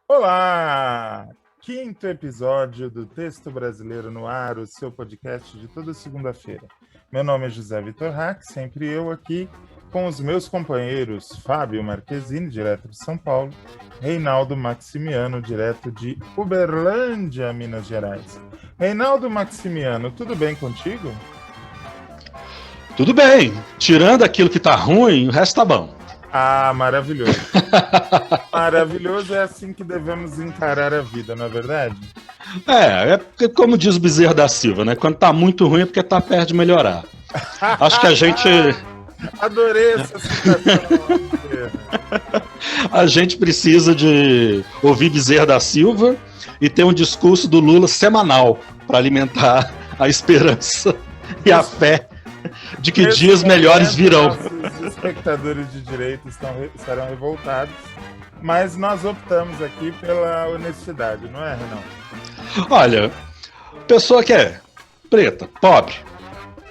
Olá! Quinto episódio do Texto Brasileiro no Ar, o seu podcast de toda segunda-feira. Meu nome é José Vitor Hack, sempre eu aqui com os meus companheiros Fábio Marquezine, direto de São Paulo, Reinaldo Maximiano, direto de Uberlândia, Minas Gerais. Reinaldo Maximiano, tudo bem contigo? Tudo bem, tirando aquilo que tá ruim, o resto tá bom. Ah, maravilhoso. Maravilhoso, é assim que devemos encarar a vida, não é verdade? É porque, como diz o Bezerra da Silva, né? Quando tá muito ruim é porque tá perto de melhorar. Acho que Adorei essa citação. a gente precisa de ouvir Bezerra da Silva e ter um discurso do Lula semanal para alimentar a esperança e a fé de que Nesse dias melhores momento, virão. nossos espectadores de direito estarão revoltados, mas nós optamos aqui pela honestidade, não é, Renan? Olha, pessoa que é preta, pobre,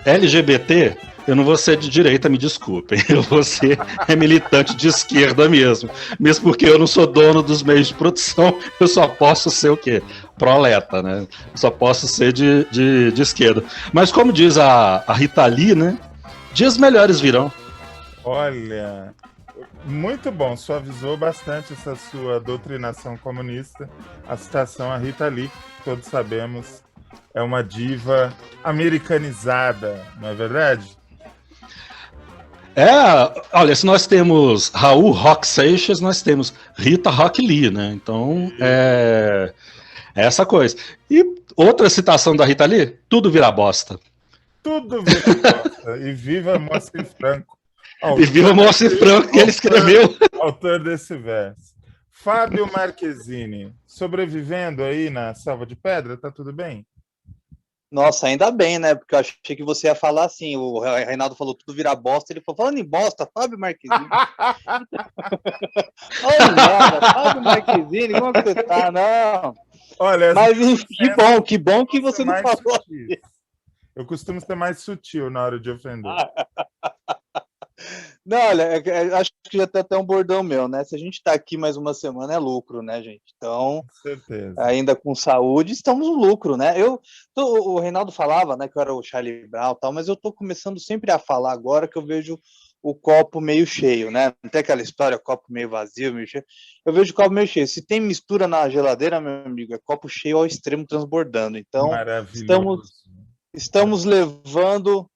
LGBT, eu não vou ser de direita, me desculpem. Eu vou ser militante de esquerda mesmo. Mesmo porque eu não sou dono dos meios de produção, eu só posso ser o quê? Proleta, né? Eu só posso ser de esquerda. Mas como diz a Rita Lee, né? Dias melhores virão. Olha, muito bom, suavizou bastante essa sua doutrinação comunista. A citação a Rita Lee, todos sabemos, é uma diva americanizada, não é verdade? É, olha, se nós temos Raul Rock Seixas, nós temos Rita Rock Lee, né? Então, é essa coisa. E outra citação da Rita Lee, tudo vira bosta. Tudo vira bosta. E viva Moacir Franco, E viva Moacir Franco, que ele escreveu. autor desse verso. Fábio Marquezine, sobrevivendo aí na selva de pedra, tá tudo bem? Nossa, ainda bem, né? Porque eu achei que você ia falar assim. O Reinaldo falou tudo virar bosta. Ele falou, falando em bosta, Fábio Marquezine. Olha, Fábio Marquezine, como que você tá? Não. Olha, mas que bom que você não falou. Eu costumo ser mais sutil na hora de ofender. Não, olha, acho que já tem até um bordão meu, né? Se a gente tá aqui mais uma semana é lucro, né, gente? Então, com certeza. Ainda com saúde, estamos no lucro, né? O Reinaldo falava, né, que eu era o Charlie Brown e tal, mas eu tô começando sempre a falar agora que eu vejo o copo meio cheio, né? Não tem aquela história, copo meio vazio, meio cheio. Eu vejo o copo meio cheio. Se tem mistura na geladeira, meu amigo, é copo cheio ao extremo transbordando. Então, estamos levando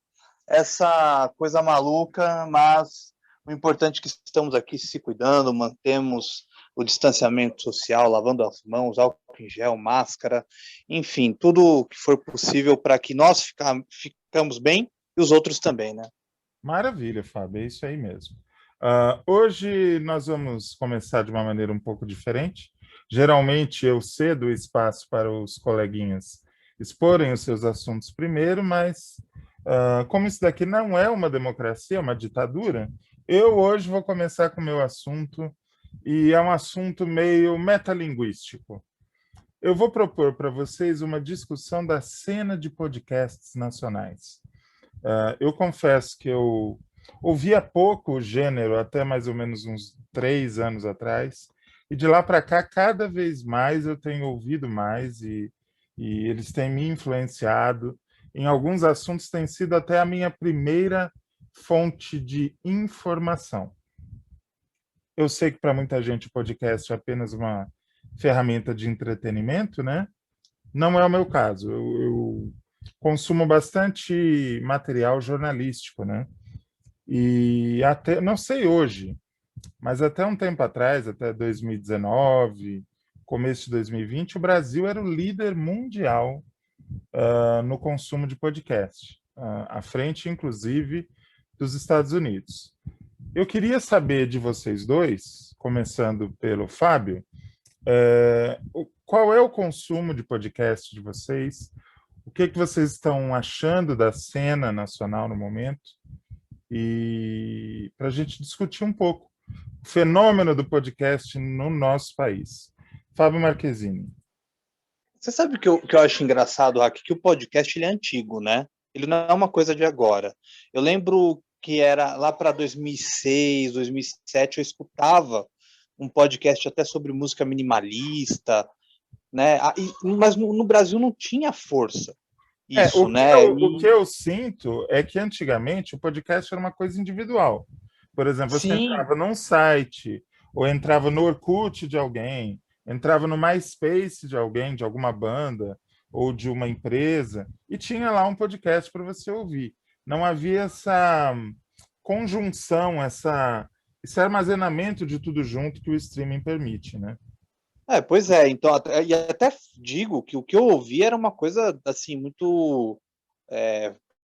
essa coisa maluca, mas o importante é que estamos aqui se cuidando, mantemos o distanciamento social, lavando as mãos, álcool em gel, máscara, enfim, tudo o que for possível para que nós ficamos bem e os outros também, né? Maravilha, Fábio, é isso aí mesmo. Hoje nós vamos começar de uma maneira um pouco diferente. Geralmente eu cedo o espaço para os coleguinhas exporem os seus assuntos primeiro, mas como isso daqui não é uma democracia, é uma ditadura, eu hoje vou começar com o meu assunto, e é um assunto meio metalinguístico. Eu vou propor para vocês uma discussão da cena de podcasts nacionais. Eu confesso que eu ouvia pouco o gênero até mais ou menos uns 3 anos atrás, e de lá para cá, cada vez mais eu tenho ouvido mais, e eles têm me influenciado. Em alguns assuntos, tem sido até a minha primeira fonte de informação. Eu sei que para muita gente o podcast é apenas uma ferramenta de entretenimento, né? Não é o meu caso. Eu consumo bastante material jornalístico, né? E até, não sei hoje, mas até um tempo atrás, até 2019, começo de 2020, o Brasil era o líder mundial no consumo de podcast, à frente, inclusive, dos Estados Unidos. Eu queria saber de vocês dois, começando pelo Fábio, qual é o consumo de podcast de vocês? O que vocês estão achando da cena nacional no momento? E para a gente discutir um pouco o fenômeno do podcast no nosso país. Fábio Marquezine. Você sabe o que eu acho engraçado, Raque? Que o podcast ele é antigo, né? Ele não é uma coisa de agora. Eu lembro que era lá para 2006, 2007, eu escutava um podcast até sobre música minimalista, né? Mas no Brasil não tinha força isso, né? O que eu sinto é que antigamente o podcast era uma coisa individual. Por exemplo, você Sim. entrava num site, ou entrava no Orkut de alguém, entrava no MySpace de alguém, de alguma banda, ou de uma empresa, e tinha lá um podcast para você ouvir. Não havia essa conjunção, esse armazenamento de tudo junto que o streaming permite, né? Pois é, então, e até digo que o que eu ouvi era uma coisa, assim, muito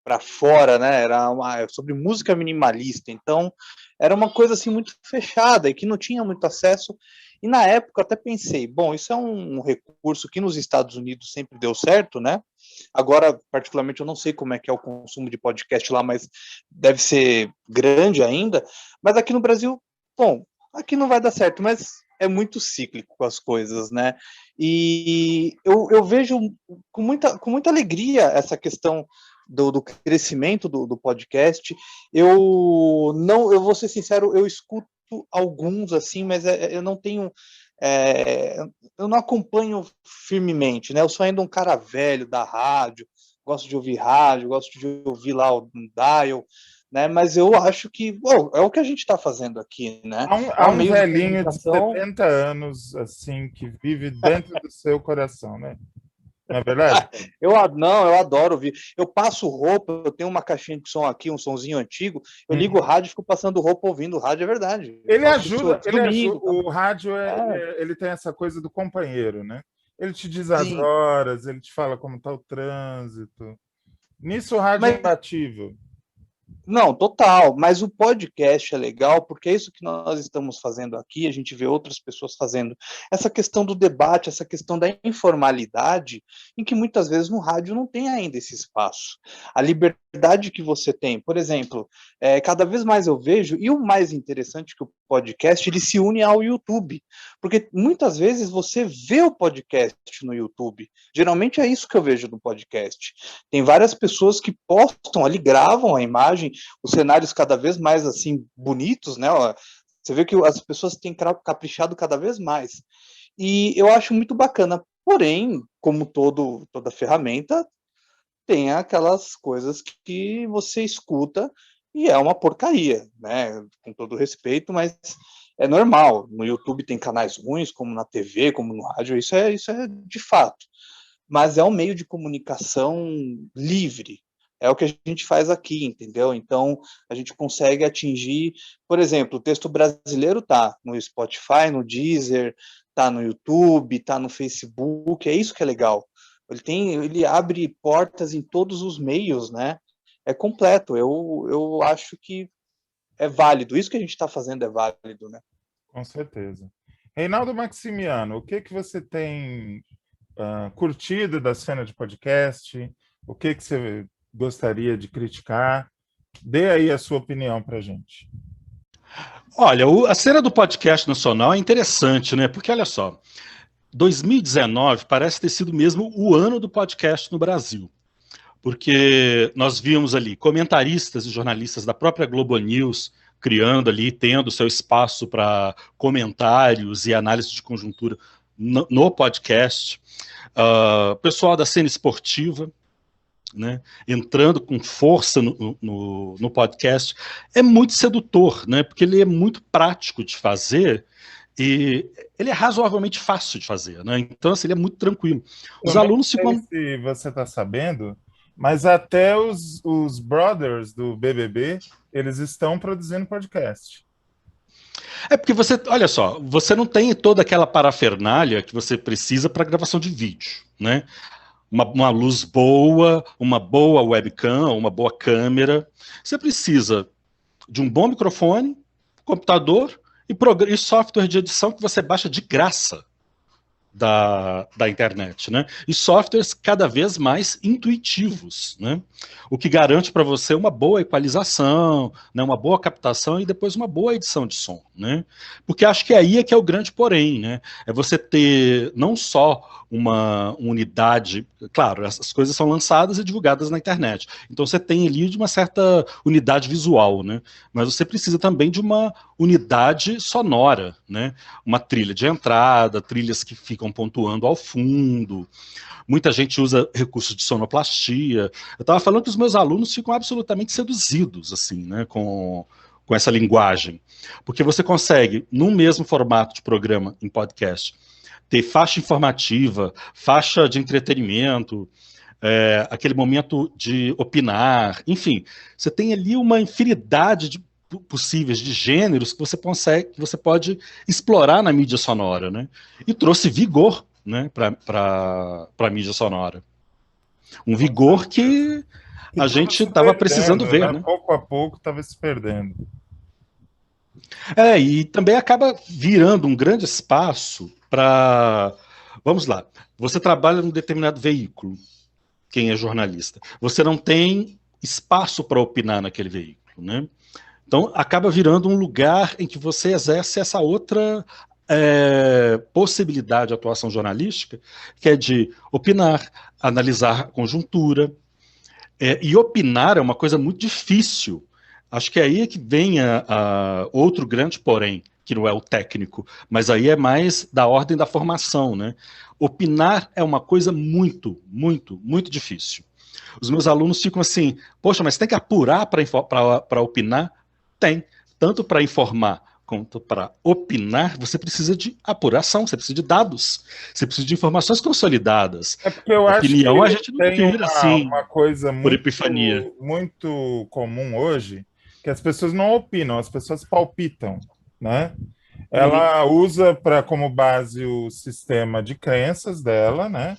para fora, né? Era sobre música minimalista, então era uma coisa, assim, muito fechada e que não tinha muito acesso, e na época eu até pensei, bom, isso é um recurso que nos Estados Unidos sempre deu certo, né? Agora, particularmente, eu não sei como é que é o consumo de podcast lá, mas deve ser grande ainda, mas aqui no Brasil, bom, aqui não vai dar certo, mas é muito cíclico as coisas, né? E eu vejo com muita alegria essa questão do crescimento do podcast. Eu vou ser sincero, eu escuto alguns assim, mas eu não tenho, eu não acompanho firmemente, né? Eu sou ainda um cara velho da rádio, gosto de ouvir rádio, gosto de ouvir lá o Dial, né? Mas eu acho que é o que a gente está fazendo aqui, né? Há um meio de velhinho de comunicação. 70 anos, assim, que vive dentro do seu coração, né? Não é verdade? Eu adoro ouvir. Eu passo roupa, eu tenho uma caixinha de som aqui, um sonzinho antigo, eu ligo o rádio e fico passando roupa ouvindo o rádio, é verdade. Ele ajuda, domingo. o rádio ele tem essa coisa do companheiro, né? Ele te diz as Sim. horas, ele te fala como está o trânsito. Nisso o rádio é imbatível. Não, total, mas o podcast é legal porque é isso que nós estamos fazendo aqui, a gente vê outras pessoas fazendo. Essa questão do debate, essa questão da informalidade, em que muitas vezes no rádio não tem ainda esse espaço. A liberdade que você tem, por exemplo, cada vez mais eu vejo, e o mais interessante que o podcast, ele se une ao YouTube, porque muitas vezes você vê o podcast no YouTube, geralmente é isso que eu vejo no podcast. Tem várias pessoas que postam ali, gravam a imagem, os cenários cada vez mais assim bonitos, né? Você vê que as pessoas têm caprichado cada vez mais. E eu acho muito bacana. Porém, como toda ferramenta, tem aquelas coisas que você escuta e é uma porcaria, né? Com todo respeito, mas é normal. No YouTube tem canais ruins, como na TV, como no rádio, isso é de fato. Mas é um meio de comunicação livre. É o que a gente faz aqui, entendeu? Então, a gente consegue atingir, por exemplo, o texto brasileiro tá no Spotify, no Deezer, tá no YouTube, tá no Facebook, é isso que é legal. Ele abre portas em todos os meios, né? É completo. Eu acho que é válido. Isso que a gente está fazendo é válido, né? Com certeza. Reinaldo Maximiano, o que você tem curtido da cena de podcast? O que você gostaria de criticar? Dê aí a sua opinião para a gente. Olha, a cena do podcast nacional é interessante, né? Porque, olha só, 2019 parece ter sido mesmo o ano do podcast no Brasil. Porque nós vimos ali comentaristas e jornalistas da própria Globo News criando ali, tendo seu espaço para comentários e análise de conjuntura no podcast. Pessoal da cena esportiva, né, entrando com força no podcast, é muito sedutor, né, porque ele é muito prático de fazer e ele é razoavelmente fácil de fazer, né, então assim, ele é muito tranquilo. Os alunos ficam... Se você está sabendo, mas até os brothers do BBB, eles estão produzindo podcast. É porque você, olha só, você não tem toda aquela parafernália que você precisa para gravação de vídeo, né? Uma luz boa, uma boa webcam, uma boa câmera. Você precisa de um bom microfone, computador e software de edição que você baixa de graça da internet, né? E softwares cada vez mais intuitivos, né? O que garante para você uma boa equalização, né? Uma boa captação e depois uma boa edição de som, né? Porque acho que aí é que é o grande porém, né? É você ter não só uma unidade, claro, essas coisas são lançadas e divulgadas na internet, então você tem ali de uma certa unidade visual, né? Mas você precisa também de uma unidade sonora, né? Uma trilha de entrada, trilhas que ficam pontuando ao fundo. Muita gente usa recursos de sonoplastia. Eu estava falando que os meus alunos ficam absolutamente seduzidos, assim, né, com essa linguagem. Porque você consegue, num mesmo formato de programa em podcast, ter faixa informativa, faixa de entretenimento, aquele momento de opinar, enfim, você tem ali uma infinidade de possíveis de gêneros que você pode explorar na mídia sonora, né? E trouxe vigor, né, para a mídia sonora. Um vigor que a gente estava precisando ver, né? Pouco a pouco estava se perdendo. E também acaba virando um grande espaço para... Vamos lá, você trabalha num determinado veículo, quem é jornalista. Você não tem espaço para opinar naquele veículo, né? Então, acaba virando um lugar em que você exerce essa outra possibilidade de atuação jornalística, que é de opinar, analisar a conjuntura. E opinar é uma coisa muito difícil. Acho que é aí que vem outro grande porém, que não é o técnico, mas aí é mais da ordem da formação, né? Opinar é uma coisa muito, muito, muito difícil. Os meus alunos ficam assim, poxa, mas tem que apurar para opinar? Tem. Tanto para informar quanto para opinar, você precisa de apuração, você precisa de dados, você precisa de informações consolidadas. É porque eu acho opinião que a gente não tem tira assim, uma coisa por epifania. muito comum hoje, que as pessoas não opinam, as pessoas palpitam, né? Ela usa como base o sistema de crenças dela, né?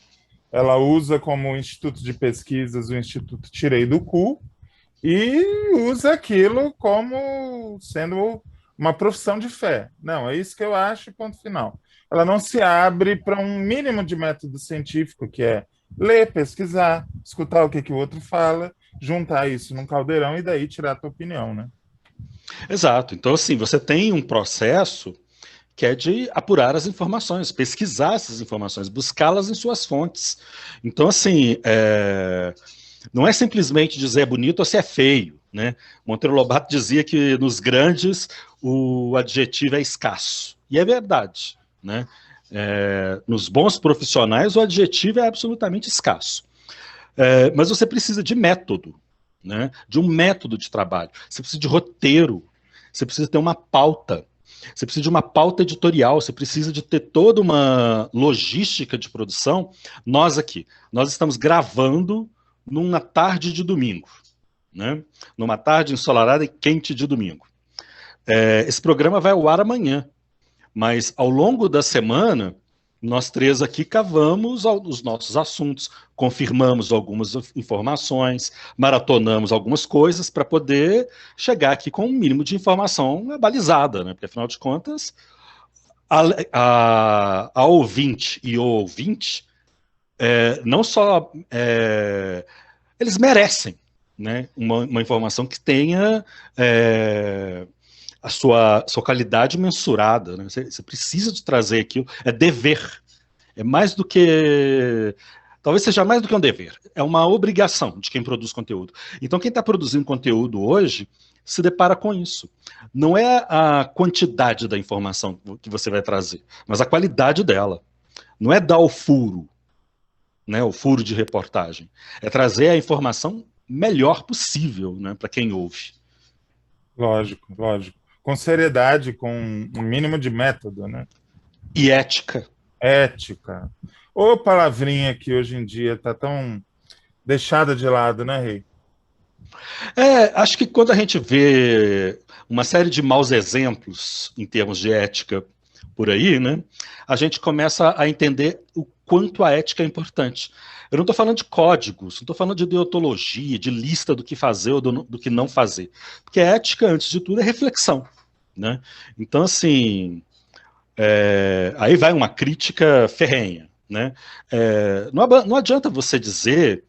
Ela usa como instituto de pesquisas o Instituto Tirei do Cu e usa aquilo como sendo uma profissão de fé. Não, é isso que eu acho, ponto final. Ela não se abre para um mínimo de método científico, que é ler, pesquisar, escutar o que o outro fala, juntar isso num caldeirão e daí tirar a tua opinião, né? Exato. Então, assim, você tem um processo que é de apurar as informações, pesquisar essas informações, buscá-las em suas fontes. Então, assim, não é simplesmente dizer é bonito ou se é feio, né? Monteiro Lobato dizia que nos grandes o adjetivo é escasso. E é verdade, né? Nos bons profissionais o adjetivo é absolutamente escasso. Mas você precisa de método, né? De um método de trabalho. Você precisa de roteiro, você precisa ter uma pauta, você precisa de uma pauta editorial, você precisa de ter toda uma logística de produção. Nós estamos gravando numa tarde de domingo, né? Numa tarde ensolarada e quente de domingo. Esse programa vai ao ar amanhã, mas ao longo da semana, nós três aqui cavamos os nossos assuntos, confirmamos algumas informações, maratonamos algumas coisas para poder chegar aqui com um mínimo de informação balizada, né? Porque, afinal de contas, a ouvinte e o ouvinte, não só eles merecem, né, uma informação que tenha a sua qualidade mensurada, né? Você precisa de trazer aquilo, é dever, é mais do que, talvez seja mais do que um dever, é uma obrigação de quem produz conteúdo. Então quem está produzindo conteúdo hoje se depara com isso. Não é a quantidade da informação que você vai trazer, mas a qualidade dela. Não é dar o furo, né, o furo de reportagem, é trazer a informação melhor possível, né, para quem ouve. Lógico, lógico. Com seriedade, com um mínimo de método, né? E ética. Ética. Ô palavrinha que hoje em dia está tão deixada de lado, né, Rei? Acho que quando a gente vê uma série de maus exemplos em termos de ética por aí, né, a gente começa a entender o quanto a ética é importante. Eu não estou falando de códigos, não estou falando de deontologia, de lista do que fazer ou do que não fazer. Porque a ética, antes de tudo, é reflexão, né? Então, assim, Aí vai uma crítica ferrenha, né? Não adianta você dizer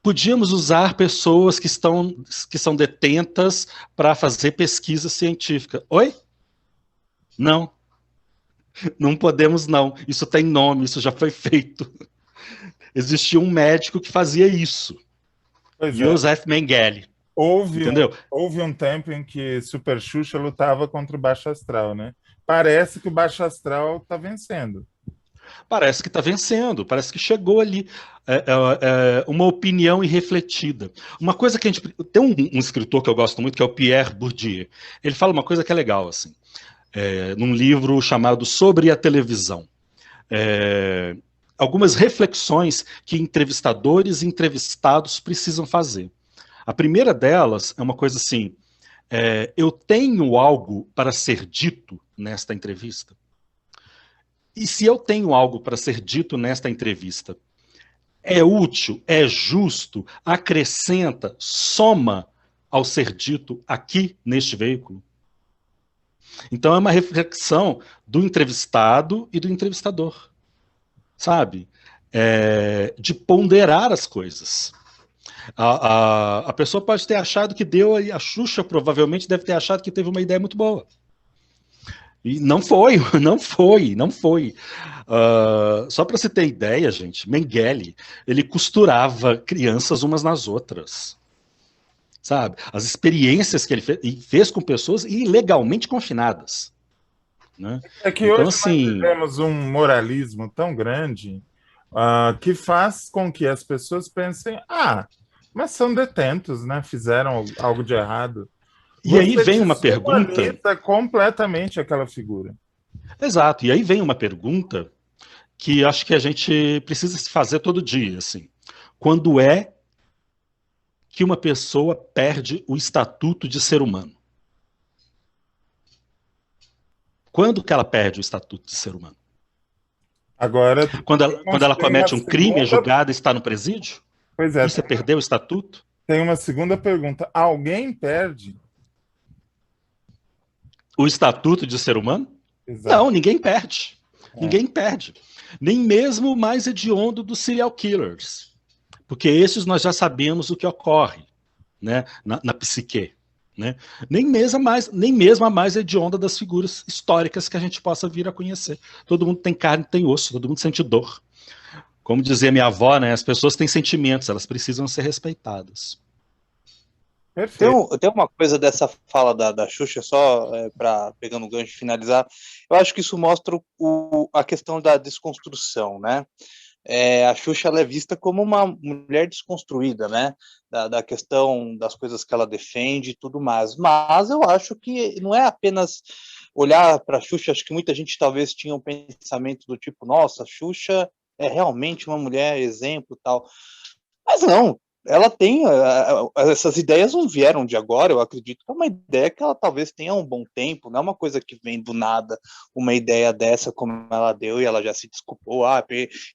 podíamos usar pessoas que são detentas para fazer pesquisa científica. Oi? Não. Não podemos, não. Isso tem nome, isso já foi feito. Existia um médico que fazia isso. Joseph Mengele. Houve um tempo em que Super Xuxa lutava contra o Baixo Astral, né? Parece que o Baixo Astral está vencendo. Parece que está vencendo, parece que chegou ali uma opinião irrefletida. Uma coisa que a gente... Tem um escritor que eu gosto muito, que é o Pierre Bourdieu. Ele fala uma coisa que é legal, assim, num livro chamado Sobre a Televisão. Algumas reflexões que entrevistadores e entrevistados precisam fazer. A primeira delas é uma coisa assim, eu tenho algo para ser dito nesta entrevista? E se eu tenho algo para ser dito nesta entrevista, é útil, é justo, acrescenta, soma ao ser dito aqui neste veículo? Então é uma reflexão do entrevistado e do entrevistador, sabe? De ponderar as coisas. A pessoa pode ter achado que deu, a Xuxa provavelmente deve ter achado que teve uma ideia muito boa. E não foi. Só para você ter ideia, gente, Mengele, ele costurava crianças umas nas outras. Sabe? As experiências que ele fez com pessoas ilegalmente confinadas. Né? É que então, hoje assim, nós temos um moralismo tão grande que faz com que as pessoas pensem, mas são detentos, né? Fizeram algo de errado. E aí vem uma pergunta... completamente aquela figura. Exato. E aí vem uma pergunta que acho que a gente precisa se fazer todo dia, assim. Quando é que uma pessoa perde o estatuto de ser humano? Quando que ela perde o estatuto de ser humano? Agora, quando ela comete um crime, é julgada e está no presídio? Pois é. Você perdeu o estatuto? Tem uma segunda pergunta. Alguém perde o estatuto de ser humano? Exato. Não, ninguém perde. Ninguém perde. Nem mesmo o mais hediondo dos serial killers. Porque esses nós já sabemos o que ocorre, né, na psique. Né? Nem mesmo a mais hedionda das figuras históricas que a gente possa vir a conhecer. Todo mundo tem carne, tem osso, todo mundo sente dor. Como dizia minha avó, né, as pessoas têm sentimentos, elas precisam ser respeitadas. Tem uma coisa dessa fala da Xuxa, só pegando o gancho e finalizar, eu acho que isso mostra a questão da desconstrução, né? A Xuxa ela é vista como uma mulher desconstruída, né? Da questão das coisas que ela defende e tudo mais. Mas eu acho que não é apenas olhar para a Xuxa, acho que muita gente talvez tinha um pensamento do tipo, nossa, a Xuxa é realmente uma mulher exemplo e tal. Mas não. Ela tem, essas ideias não vieram de agora, eu acredito que é uma ideia que ela talvez tenha um bom tempo, não é uma coisa que vem do nada, uma ideia dessa como ela deu e ela já se desculpou,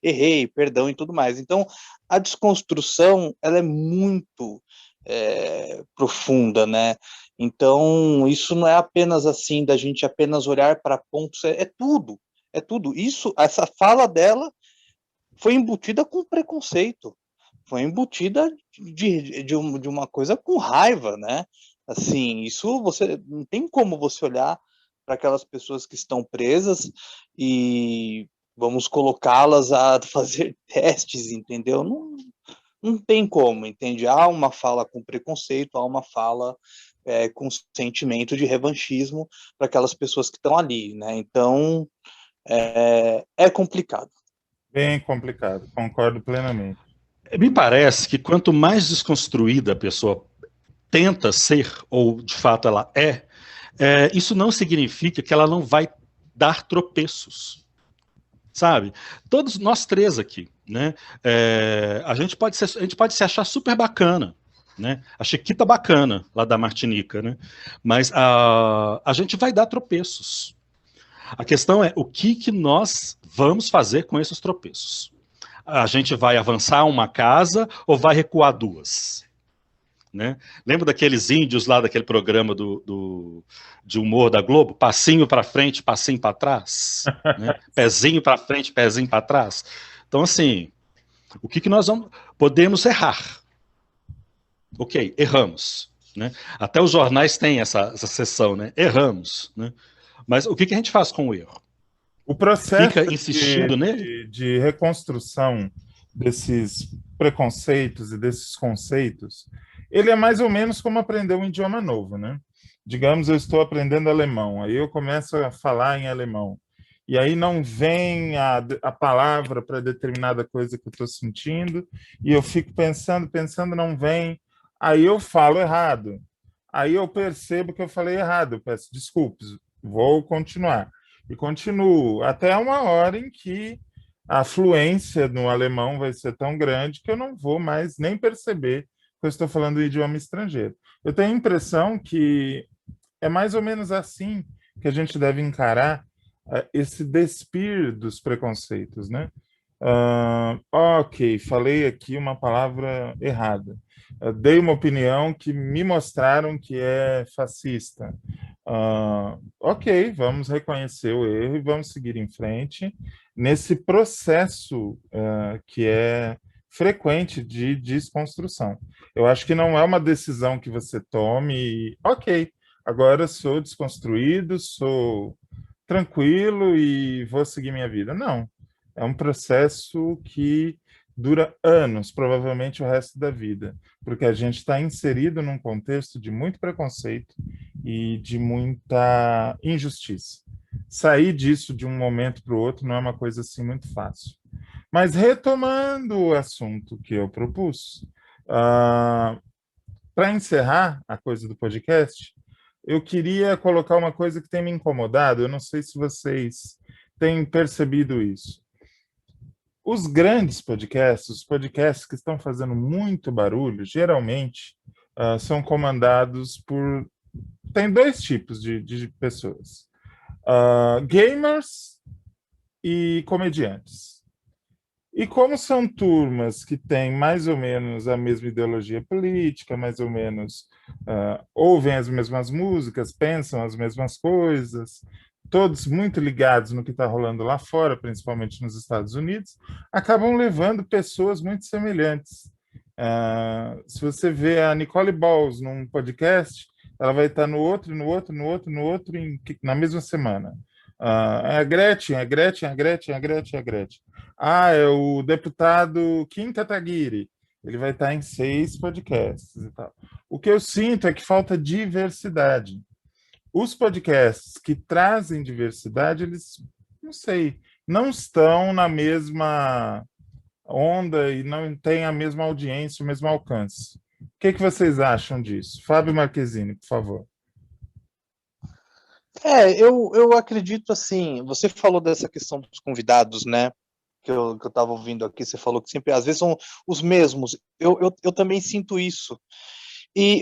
errei, perdão e tudo mais. Então, a desconstrução, ela é muito profunda, né? Então, isso não é apenas assim, da gente apenas olhar para pontos, é tudo. Essa fala dela foi embutida com preconceito. Foi embutida de uma coisa com raiva, né? Assim, isso não tem como você olhar para aquelas pessoas que estão presas e vamos colocá-las a fazer testes, entendeu? Não tem como, entende? Há uma fala com preconceito, há uma fala com sentimento de revanchismo para aquelas pessoas que estão ali, né? Então, é complicado. Bem complicado, concordo plenamente. Me parece que quanto mais desconstruída a pessoa tenta ser, ou de fato ela isso não significa que ela não vai dar tropeços, sabe? Todos nós três aqui, né? A gente pode se achar super bacana, né? A Chiquita bacana, lá da Martinica, né? Mas a gente vai dar tropeços. A questão é o que nós vamos fazer com esses tropeços. A gente vai avançar uma casa ou vai recuar duas? né? Lembra daqueles índios lá daquele programa de humor da Globo? Passinho para frente, passinho para trás, né? Pezinho para frente, pezinho para trás. Então, assim, o que nós podemos errar? Ok, erramos, né? Até os jornais têm essa seção, né? Erramos, né? Mas o que a gente faz com o erro? O processo Fica insistindo nele? de reconstrução desses preconceitos e desses conceitos, ele é mais ou menos como aprender um idioma novo, né? Digamos, eu estou aprendendo alemão, aí eu começo a falar em alemão, e aí não vem a palavra para determinada coisa que eu estou sentindo, e eu fico pensando, não vem, aí eu falo errado. Aí eu percebo que eu falei errado, eu peço desculpas, vou continuar. E continuo até uma hora em que a fluência no alemão vai ser tão grande que eu não vou mais nem perceber que eu estou falando o idioma estrangeiro. Eu tenho a impressão que é mais ou menos assim que a gente deve encarar esse despir dos preconceitos, né? Ok, falei aqui uma palavra errada. Dei uma opinião que me mostraram que é fascista. Ok, vamos reconhecer o erro e vamos seguir em frente nesse processo que é frequente de desconstrução. Eu acho que não é uma decisão que você tome e, ok, agora sou desconstruído, sou tranquilo e vou seguir minha vida. Não, é um processo que dura anos, provavelmente o resto da vida, porque a gente está inserido num contexto de muito preconceito e de muita injustiça. Sair disso de um momento para o outro não é uma coisa assim muito fácil. Mas retomando o assunto que eu propus, para encerrar a coisa do podcast, eu queria colocar uma coisa que tem me incomodado. Eu não sei se vocês têm percebido isso. Os grandes podcasts, os podcasts que estão fazendo muito barulho, geralmente são comandados por. Tem dois tipos de pessoas: gamers e comediantes. E como são turmas que têm mais ou menos a mesma ideologia política, mais ou menos ouvem as mesmas músicas, pensam as mesmas coisas, todos muito ligados no que está rolando lá fora, principalmente nos Estados Unidos, acabam levando pessoas muito semelhantes. Se você vê a Nicole Balls num podcast, ela vai estar no outro, no outro, no outro, no outro, na mesma semana. É a Gretchen, a Gretchen, a Gretchen, a Gretchen, a Gretchen. É o deputado Kim Kataguiri. Ele vai estar em 6 podcasts e tal. O que eu sinto é que falta diversidade. Os podcasts que trazem diversidade, eles, não sei, não estão na mesma onda e não têm a mesma audiência, o mesmo alcance. O que vocês acham disso? Fábio Marquezine, por favor. Eu acredito assim, você falou dessa questão dos convidados, né? Que eu estava ouvindo aqui, você falou que sempre, às vezes, são os mesmos. Eu também sinto isso.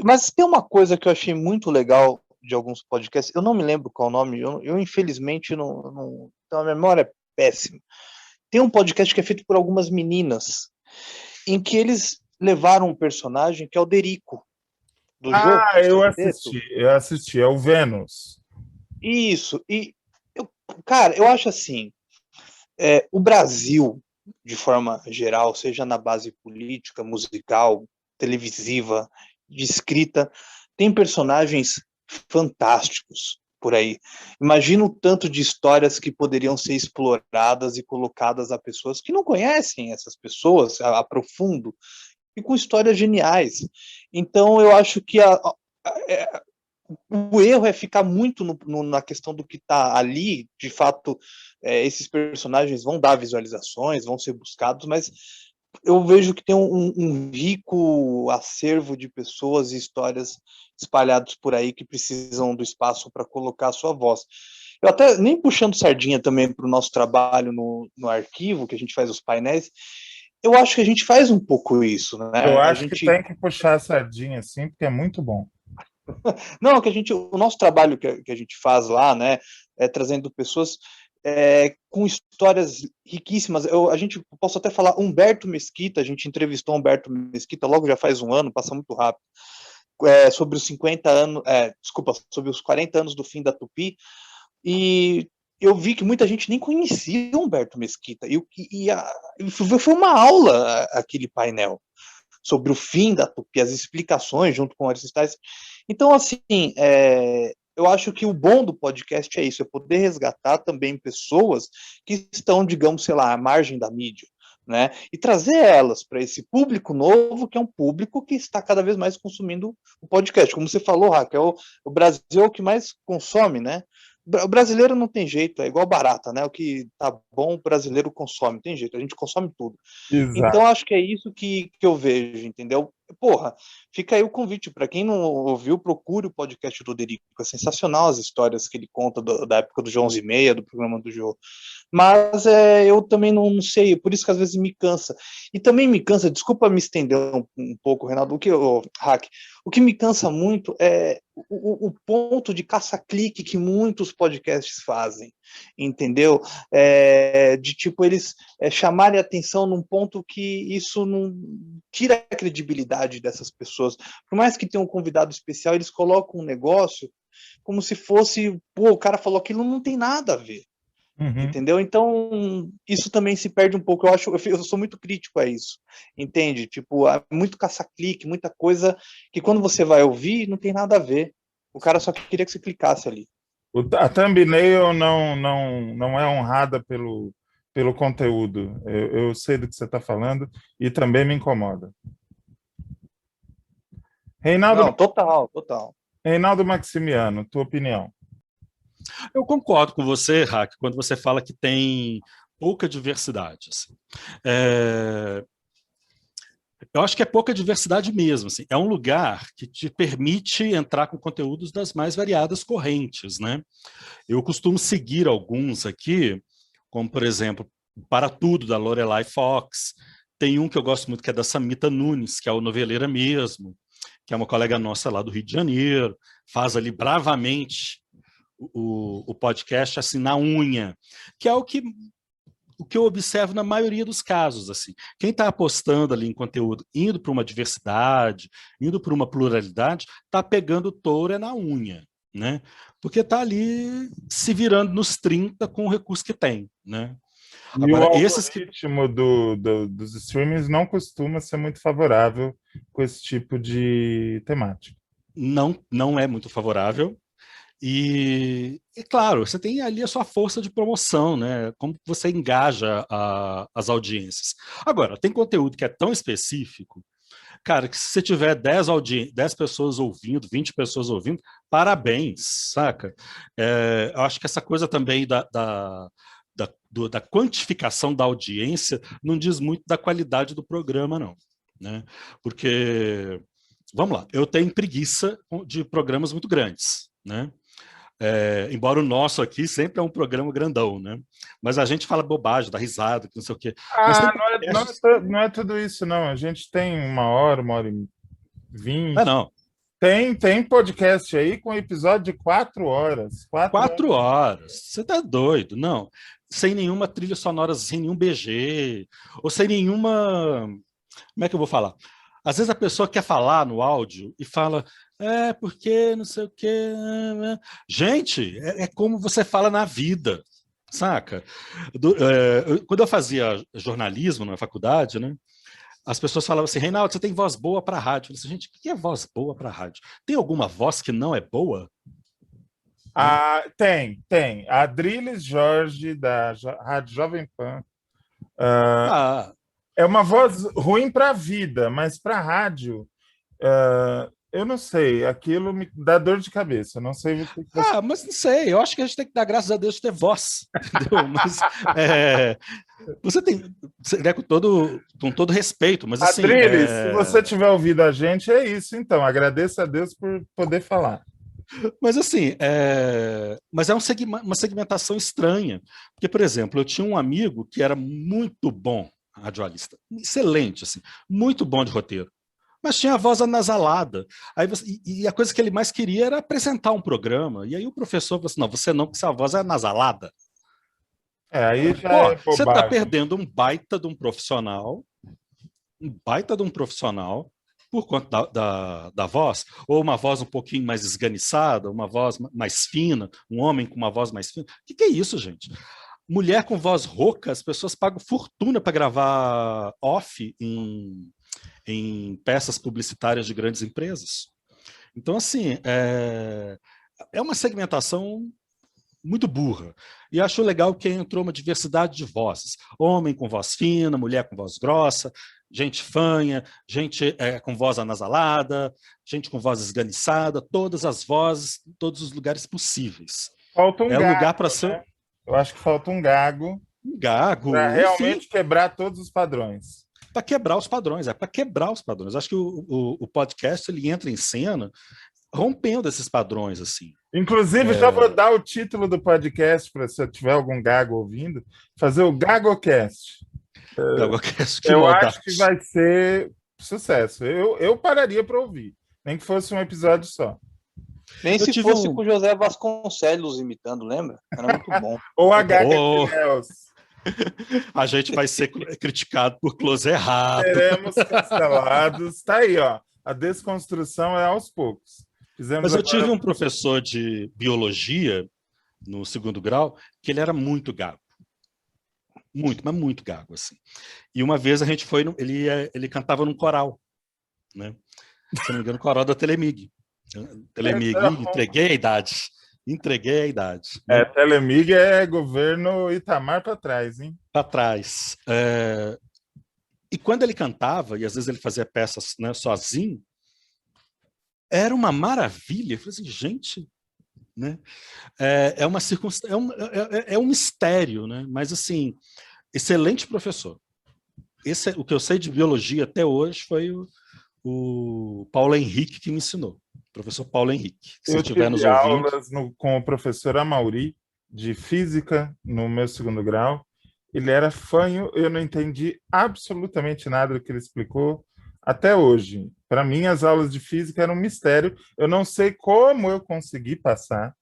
Mas tem uma coisa que eu achei muito legal de alguns podcasts, eu não me lembro qual o nome, eu infelizmente não tenho uma memória péssima. Tem um podcast que é feito por algumas meninas, em que eles levaram um personagem que é o Derico, do jogo. Eu assisti, é o Vênus. Isso, cara, eu acho assim, o Brasil, de forma geral, seja na base política, musical, televisiva, de escrita, tem personagens fantásticos por aí. Imagina o tanto de histórias que poderiam ser exploradas e colocadas a pessoas que não conhecem essas pessoas a profundo e com histórias geniais. Então, eu acho que o erro é ficar muito na questão do que está ali. De fato, esses personagens vão dar visualizações, vão ser buscados, mas eu vejo que tem um rico acervo de pessoas e histórias espalhados por aí que precisam do espaço para colocar a sua voz. Eu até, nem puxando sardinha também para o nosso trabalho no arquivo, que a gente faz os painéis, eu acho que a gente faz um pouco isso, né? Eu acho que tem que puxar a sardinha assim, porque é muito bom. Não, o nosso trabalho que a gente faz lá, né, trazendo pessoas, com histórias riquíssimas. A gente posso até falar Humberto Mesquita, a gente entrevistou Humberto Mesquita logo já faz um ano, passa muito rápido, sobre os 50 anos, sobre os 40 anos do fim da Tupi, e eu vi que muita gente nem conhecia Humberto Mesquita, foi uma aula aquele painel sobre o fim da Tupi, as explicações junto com os tais. Então, assim, eu acho que o bom do podcast é isso, é poder resgatar também pessoas que estão, digamos, sei lá, à margem da mídia, né? E trazer elas para esse público novo, que é um público que está cada vez mais consumindo o podcast. Como você falou, Raquel, o Brasil é o que mais consome, né? O brasileiro não tem jeito, é igual barata, né? O que tá bom, o brasileiro consome, não tem jeito, a gente consome tudo. Exato. Então, acho que é isso que eu vejo, entendeu? Porra, fica aí o convite. Para quem não ouviu, procure o podcast do Derico. É sensacional as histórias que ele conta da época do João 11h30, do programa do Jô. Mas eu também não sei, por isso que às vezes me cansa. E também me cansa, desculpa me estender um pouco, Renato, Hack, o que me cansa muito é o ponto de caça-clique que muitos podcasts fazem, entendeu? De tipo, eles chamarem atenção num ponto que isso não tira a credibilidade dessas pessoas. Por mais que tenham um convidado especial, eles colocam um negócio como se fosse, pô, o cara falou aquilo, não tem nada a ver. Uhum. Entendeu? Então, isso também se perde um pouco. Eu sou muito crítico a isso, entende? Tipo, há muito caça-clique, muita coisa que quando você vai ouvir, não tem nada a ver. O cara só queria que você clicasse ali. A thumbnail não é honrada pelo conteúdo. Eu sei do que você está falando e também me incomoda. Não, total. Reinaldo Maximiano, tua opinião? Eu concordo com você, Hack, quando você fala que tem pouca diversidade. Assim. Eu acho que é pouca diversidade mesmo. Assim. É um lugar que te permite entrar com conteúdos das mais variadas correntes. Né? Eu costumo seguir alguns aqui, como, por exemplo, Para Tudo, da Lorelai Fox. Tem um que eu gosto muito, que é da Samita Nunes, que é o Noveleira mesmo, que é uma colega nossa lá do Rio de Janeiro, faz ali bravamente o podcast assim na unha, que é o que eu observo na maioria dos casos. Assim. Quem está apostando ali em conteúdo, indo para uma diversidade, indo para uma pluralidade, está pegando o touro na unha, né? Porque está ali se virando nos 30 com o recurso que tem. Né? E agora, o esses que... algoritmo dos streamings não costuma ser muito favorável com esse tipo de temática. Não é muito favorável. E claro, você tem ali a sua força de promoção, né? Como você engaja as audiências. Agora, tem conteúdo que é tão específico, cara, que se você tiver 10 pessoas ouvindo, 20 pessoas ouvindo, parabéns, saca? Eu acho que essa coisa também da quantificação da audiência não diz muito da qualidade do programa, não. Né? Porque, vamos lá, eu tenho preguiça de programas muito grandes, né? Embora o nosso aqui sempre é um programa grandão, né? Mas a gente fala bobagem, dá risada, não sei o quê. Mas tem Não é tudo isso, não. A gente tem 1 hora e 20. não. Tem podcast aí com episódio de 4 horas. 4 horas. Você tá doido? Não. Sem nenhuma trilha sonora, sem nenhum BG, ou sem nenhuma... Como é que eu vou falar? Às vezes a pessoa quer falar no áudio e fala, porque não sei o quê. Gente, é como você fala na vida, saca? Quando eu fazia jornalismo na faculdade, né? As pessoas falavam assim, Reinaldo, você tem voz boa para rádio. Eu disse, gente, o que é voz boa para rádio? Tem alguma voz que não é boa? Tem. A Adriles Jorge, da Rádio Jovem Pan. É uma voz ruim para a vida, mas para a rádio, eu não sei. Aquilo me dá dor de cabeça. Não sei. Mas não sei. Eu acho que a gente tem que dar graças a Deus de ter voz. Entendeu? Mas você tem, né, com todo respeito, mas assim... Adriles, se você tiver ouvido a gente, é isso, então. Agradeço a Deus por poder falar. Mas assim, mas é uma segmentação estranha. Porque, por exemplo, eu tinha um amigo que era muito bom radialista, excelente, assim, muito bom de roteiro, mas tinha a voz anasalada. E a coisa que ele mais queria era apresentar um programa. E aí o professor falou assim, não, você não, porque sua voz é anasalada. Aí já Pô, é você está bobagem. perdendo um baita de um profissional por conta da voz, ou uma voz um pouquinho mais esganiçada, uma voz mais fina, um homem com uma voz mais fina. O que é isso, gente? Mulher com voz rouca, as pessoas pagam fortuna para gravar off em peças publicitárias de grandes empresas. Então, assim, é uma segmentação muito burra. E acho legal que entrou uma diversidade de vozes. Homem com voz fina, mulher com voz grossa, gente fanha, gente com voz anasalada, gente com voz esganiçada, todas as vozes, em todos os lugares possíveis. Falta um É o lugar para gago, ser né? Eu acho que falta um gago um para gago, enfim, realmente quebrar todos os padrões. para quebrar os padrões, é para quebrar os padrões. Acho que o podcast ele entra em cena rompendo esses padrões, assim. Inclusive, já vou dar o título do podcast para se eu tiver algum gago ouvindo, fazer o GagoCast. Eu acho que vai ser sucesso. Eu pararia para ouvir, nem que fosse um episódio só. Nem se fosse com o José Vasconcelos imitando, lembra? Era muito bom. Ou a Gaga Pneus. A gente vai ser criticado por close errado. Seremos cancelados. Tá aí, ó. A desconstrução é aos poucos. Mas eu tive um professor de biologia no segundo grau que ele era muito gago. Muito, mas muito gago, assim. E uma vez a gente foi, ele cantava num coral, né? Se não me engano, coral da Telemig. Telemig, entreguei a idade. Né? Telemig é governo Itamar para trás, hein? Para trás. E quando ele cantava, e às vezes ele fazia peças, né, sozinho, era uma maravilha. Eu falei assim, gente, né? É uma circunstância, é um mistério, né? Mas assim, excelente professor. O que eu sei de biologia até hoje foi o Paulo Henrique que me ensinou. Professor Paulo Henrique. Se eu estiver nos tive ouvindo. aulas com o professor Amauri, de física, no meu segundo grau. Ele era fanho, eu não entendi absolutamente nada do que ele explicou até hoje. Para mim, as aulas de física eram um mistério. Eu não sei como eu consegui passar,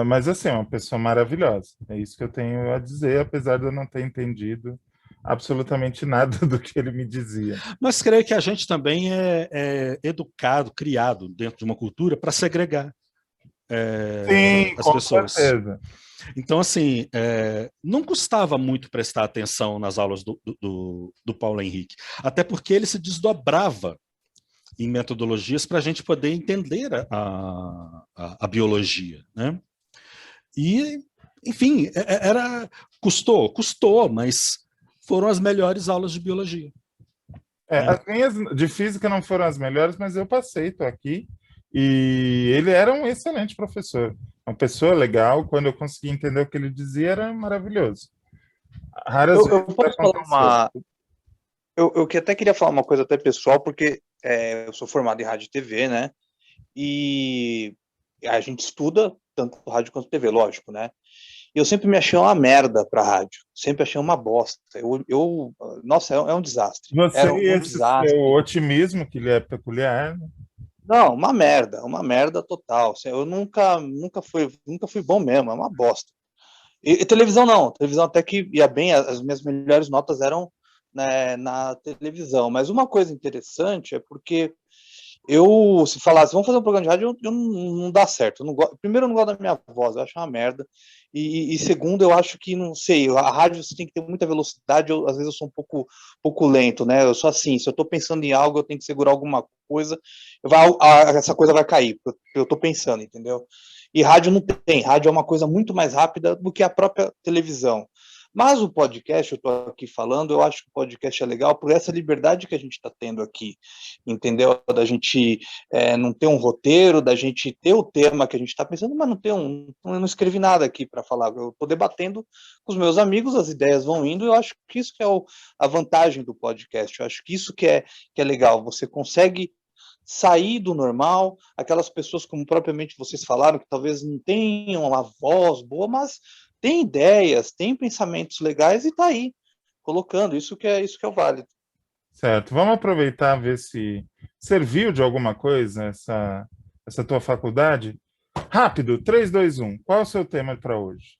mas assim, é uma pessoa maravilhosa. É isso que eu tenho a dizer, apesar de eu não ter entendido absolutamente nada do que ele me dizia. Mas creio que a gente também é educado, criado dentro de uma cultura para segregar Sim, as com pessoas. certeza. Então, assim, não custava muito prestar atenção nas aulas do Paulo Henrique, até porque ele se desdobrava em metodologias para a gente poder entender a biologia, né? E, enfim, custou, mas foram as melhores aulas de biologia. As minhas de física não foram as melhores, mas eu passei, estou aqui. E ele era um excelente professor. Uma pessoa legal. Quando eu consegui entender o que ele dizia, era maravilhoso. Raras vezes eu posso falar eu até queria falar uma coisa até pessoal, porque eu sou formado em rádio e TV, né? E a gente estuda tanto rádio quanto TV, lógico, né? E eu sempre me achei uma merda para rádio. Sempre achei uma bosta. Nossa, é um desastre. Você e esse seu otimismo, que lhe é peculiar, né? Não, uma merda total. Eu nunca fui bom mesmo, é uma bosta. E televisão não, televisão até que ia bem, as minhas melhores notas eram, né, na televisão. Mas uma coisa interessante é porque se falasse, vamos fazer um programa de rádio, não dá certo. Primeiro, eu não gosto da minha voz, eu acho uma merda. E segundo, eu acho que, não sei, a rádio você tem que ter muita velocidade, às vezes eu sou um pouco lento, né? Eu sou assim, se eu estou pensando em algo, eu tenho que segurar alguma coisa, essa coisa vai cair, porque eu estou pensando, entendeu? E rádio não tem, rádio é uma coisa muito mais rápida do que a própria televisão. Mas o podcast, eu estou aqui falando, eu acho que o podcast é legal por essa liberdade que a gente está tendo aqui, entendeu? Da gente não ter um roteiro, da gente ter o tema que a gente está pensando, mas eu não escrevi nada aqui para falar. Eu estou debatendo com os meus amigos, as ideias vão indo, eu acho que isso que é a vantagem do podcast, eu acho que isso que é legal, você consegue sair do normal, aquelas pessoas, como propriamente vocês falaram, que talvez não tenham uma voz boa, mas tem ideias, tem pensamentos legais e está aí, colocando. Isso que é o válido. Certo. Vamos aproveitar e ver se serviu de alguma coisa essa tua faculdade. Rápido, 3, 2, 1. Qual é o seu tema para hoje?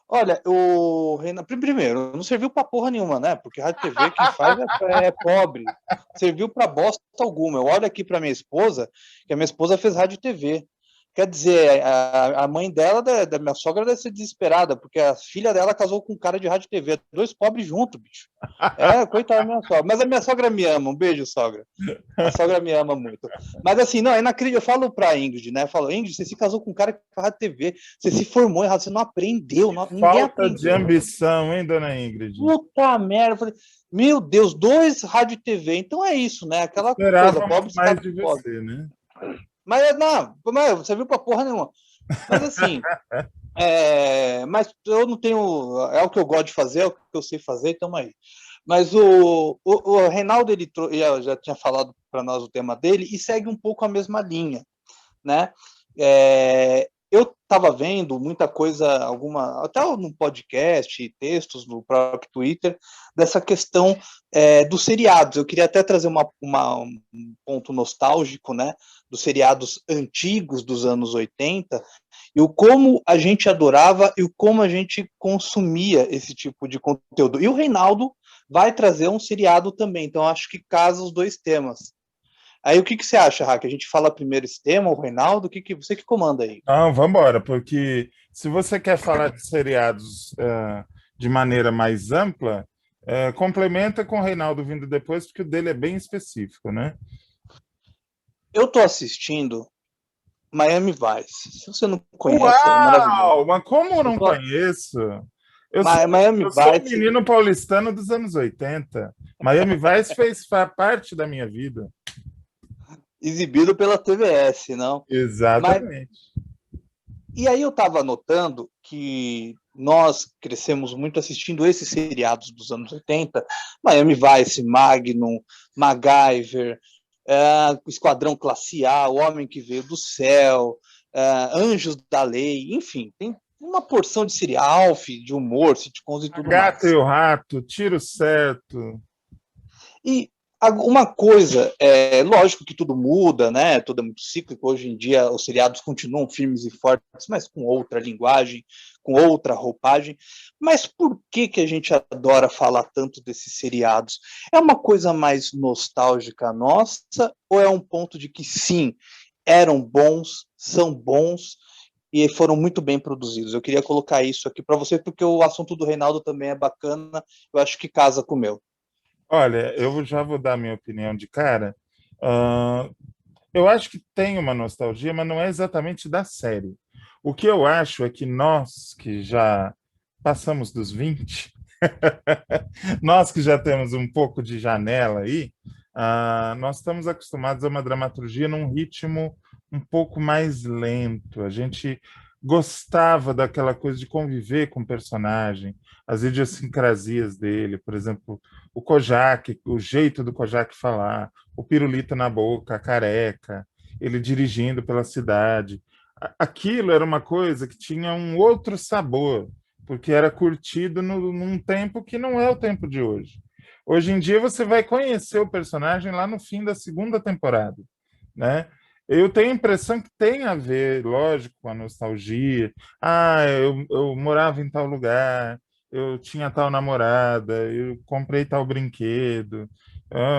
Olha, o Renan, primeiro, não serviu para porra nenhuma, né? Porque Rádio TV quem faz é pobre. Serviu para bosta alguma. Eu olho aqui para minha esposa, que a minha esposa fez Rádio TV. Quer dizer, a mãe dela, da minha sogra, deve ser desesperada, porque a filha dela casou com um cara de Rádio TV. Dois pobres juntos, bicho. Coitada da minha sogra. Mas a minha sogra me ama. Um beijo, sogra. A sogra me ama muito. Mas assim, não, é inacreditável. Eu falo pra Ingrid, né? Eu falo, Ingrid, você se casou com um cara que faz Rádio TV. Você se formou errado, você não aprendeu. Ninguém Falta de aprendeu. ambição, hein, dona Ingrid? Puta merda. Eu falei, meu Deus, 2 Rádio e TV. Então é isso, né? Aquela coisa, pobre se mais casa de com pobre. você, né? Mas não, você viu pra porra nenhuma. Mas assim, mas eu não tenho. É o que eu gosto de fazer, é o que eu sei fazer, então aí. Mas o Reinaldo, ele já tinha falado para nós o tema dele e segue um pouco a mesma linha, né? Eu estava vendo muita coisa, até no podcast, textos no próprio Twitter, dessa questão dos seriados. Eu queria até trazer um ponto nostálgico, né, dos seriados antigos dos anos 80, e o como a gente adorava e o como a gente consumia esse tipo de conteúdo. E o Reinaldo vai trazer um seriado também, então acho que casa os dois temas. Aí o que você acha, Raque? A gente fala primeiro esse tema, o Reinaldo, você que comanda aí? Não, vamos embora, porque se você quer falar de seriados de maneira mais ampla, complementa com o Reinaldo vindo depois, porque o dele é bem específico, né? Eu tô assistindo Miami Vice. Se você não conhece, é Uau! maravilhoso. Mas como eu não conheço? Miami Eu sou um Vice, menino paulistano dos anos 80. Miami Vice fez parte da minha vida. exibido pela TVS, não? Exatamente. E aí eu estava notando que nós crescemos muito assistindo esses seriados dos anos 80, Miami Vice, Magnum, MacGyver, Esquadrão Classe A, O Homem que Veio do Céu, Anjos da Lei, enfim, tem uma porção de serial, Alf, de humor, sitcoms e tudo mais. Gato e o Rato, Tiro Certo. E uma coisa, lógico que tudo muda, né? Tudo é muito cíclico. Hoje em dia, os seriados continuam firmes e fortes, mas com outra linguagem, com outra roupagem. Mas por que a gente adora falar tanto desses seriados? É uma coisa mais nostálgica nossa, ou é um ponto de que sim, eram bons, são bons e foram muito bem produzidos? Eu queria colocar isso aqui para você, porque o assunto do Reinaldo também é bacana, eu acho que casa com o meu. Olha, eu já vou dar minha opinião de cara. Eu acho que tem uma nostalgia, mas não é exatamente da série. O que eu acho é que nós, que já passamos dos 20, nós que já temos um pouco de janela aí, nós estamos acostumados a uma dramaturgia num ritmo um pouco mais lento. A gente gostava daquela coisa de conviver com o personagem, as idiosincrasias dele, por exemplo, o Kojak, o jeito do Kojak falar, o pirulito na boca, a careca, ele dirigindo pela cidade. Aquilo era uma coisa que tinha um outro sabor, porque era curtido num tempo que não é o tempo de hoje. Hoje em dia você vai conhecer o personagem lá no fim da segunda temporada, né? Eu tenho a impressão que tem a ver, lógico, com a nostalgia. Eu morava em tal lugar, eu tinha tal namorada, eu comprei tal brinquedo,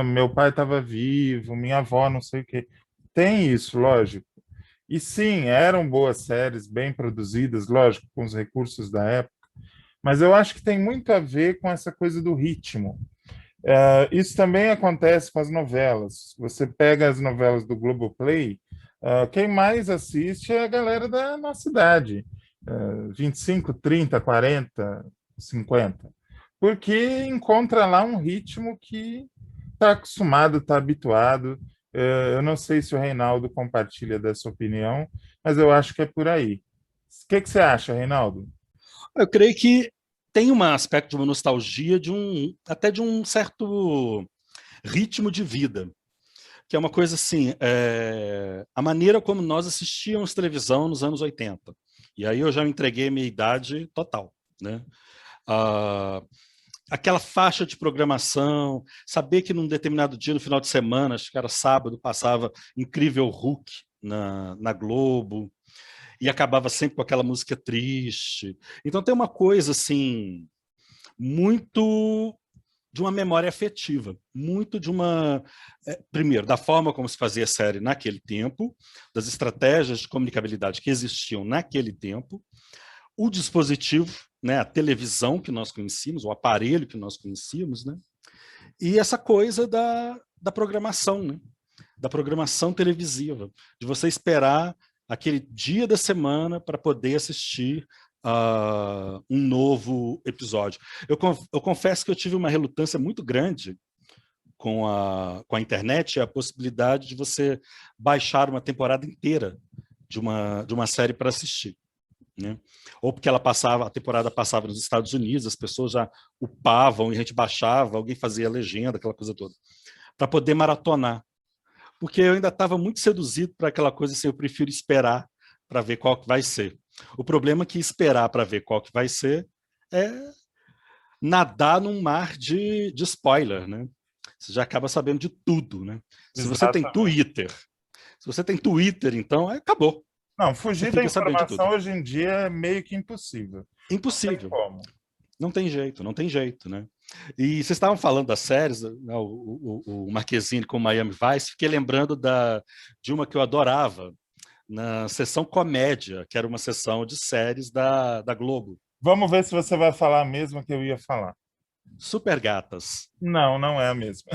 meu pai estava vivo, minha avó não sei o quê. Tem isso, lógico. E sim, eram boas séries, bem produzidas, lógico, com os recursos da época, mas eu acho que tem muito a ver com essa coisa do ritmo. Isso também acontece com as novelas. Você pega as novelas do Globoplay, quem mais assiste é a galera da nossa idade, 25, 30, 40, 50, porque encontra lá um ritmo que está acostumado, está habituado. Eu não sei se o Reinaldo compartilha dessa opinião, mas eu acho que é por aí. O que você acha, Reinaldo? Eu creio que tem um aspecto de uma nostalgia, até de um certo ritmo de vida, que é uma coisa assim, a maneira como nós assistíamos televisão nos anos 80. E aí eu já entreguei a minha idade total, né? Aquela faixa de programação, saber que num determinado dia, no final de semana, acho que era sábado, passava Incrível Hulk na Globo. e acabava sempre com aquela música triste. Então tem uma coisa assim muito de uma memória afetiva, muito de uma, primeiro, da forma como se fazia a série naquele tempo, das estratégias de comunicabilidade que existiam naquele tempo, o dispositivo, né, a televisão que nós conhecíamos, o aparelho que nós conhecíamos, né, e essa coisa da programação, né, da programação televisiva, de você esperar aquele dia da semana para poder assistir um novo episódio. Eu confesso que eu tive uma relutância muito grande com a internet e a possibilidade de você baixar uma temporada inteira de uma série para assistir, né? Ou porque a temporada passava nos Estados Unidos, as pessoas já upavam e a gente baixava, alguém fazia a legenda, aquela coisa toda, para poder maratonar. Porque eu ainda estava muito seduzido para aquela coisa assim, eu prefiro esperar para ver qual que vai ser. O problema é que esperar para ver qual que vai ser é nadar num mar de spoiler, né? Você já acaba sabendo de tudo, né? Se você tem Twitter, então acabou. Não, fugir da informação hoje em dia é meio que impossível. Impossível. Não tem como. Não tem jeito, né? E vocês estavam falando das séries, o Marquezine com Miami Vice, fiquei lembrando de uma que eu adorava, na sessão comédia, que era uma sessão de séries da Globo. Vamos ver se você vai falar a mesma que eu ia falar. Super Gatas. Não, não é a mesma.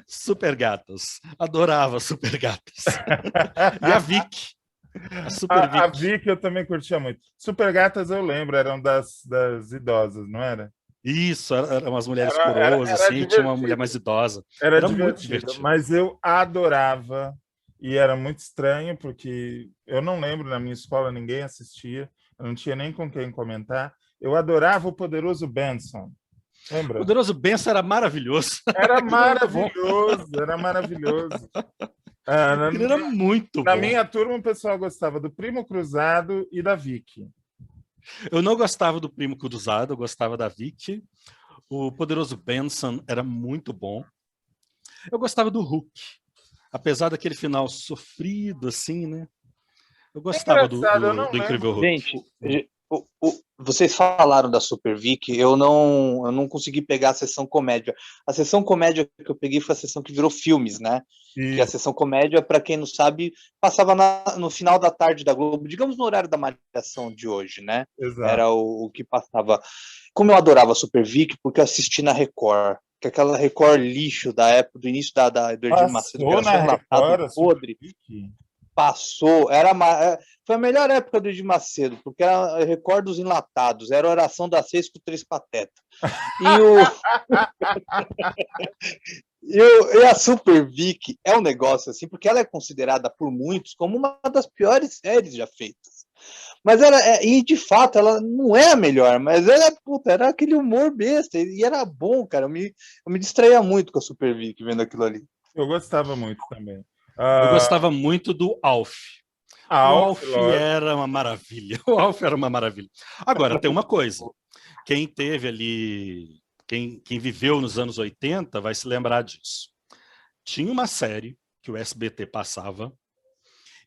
Super Gatas. Adorava Super Gatas. E a Vicky. A Vicky eu também curtia muito. Super Gatas eu lembro, eram das idosas, não era? Isso, eram umas mulheres coroas, assim, tinha uma mulher mais idosa. Era muito divertido. Mas eu adorava, e era muito estranho, porque eu não lembro, na minha escola ninguém assistia, eu não tinha nem com quem comentar. Eu adorava o Poderoso Benson. Lembra? O Poderoso Benson era maravilhoso. Era maravilhoso, era maravilhoso. Ele era muito bom. Na minha turma, o pessoal gostava do Primo Cruzado e da Vicky. Eu não gostava do Primo Cruzado, eu gostava da Vicky. O Poderoso Benson era muito bom. Eu gostava do Hulk. Apesar daquele final sofrido, assim, né? Eu gostava do Incrível Hulk. Gente, vocês falaram da Super Vicky, eu não consegui pegar a sessão comédia. A sessão comédia que eu peguei foi a sessão que virou filmes, né? Que a sessão comédia, para quem não sabe, passava no final da tarde da Globo, digamos no horário da Malhação de hoje, né? Exato. Era o que passava. Como eu adorava a Super Vicky, porque eu assisti na Record, que aquela Record lixo da época, do início do Edir Macedo, que era só enlatado, podre. Passou, foi a melhor época do Edir Macedo, porque era Record dos enlatados, era Oração das 6 com 3 patetas. E a Super Vicky é um negócio assim, porque ela é considerada por muitos como uma das piores séries já feitas. Mas e de fato, ela não é a melhor, mas era aquele humor besta, e era bom, cara. Eu me distraía muito com a Super Vicky vendo aquilo ali. Eu gostava muito também. Eu gostava muito do Alf. O Alf era uma maravilha. O Alf era uma maravilha. Agora, tem uma coisa. Quem teve ali, quem viveu nos anos 80 vai se lembrar disso. Tinha uma série que o SBT passava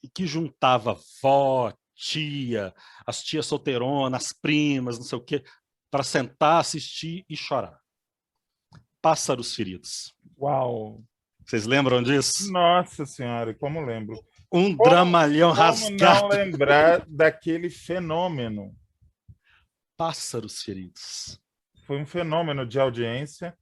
e que juntava vó, tia, as tias solteironas, as primas, não sei o quê, para sentar, assistir e chorar. Pássaros Feridos. Uau! Vocês lembram disso? Nossa Senhora, como lembro. Dramalhão rasgado. Como não lembrar daquele fenômeno? Pássaros Feridos. Foi um fenômeno de audiência.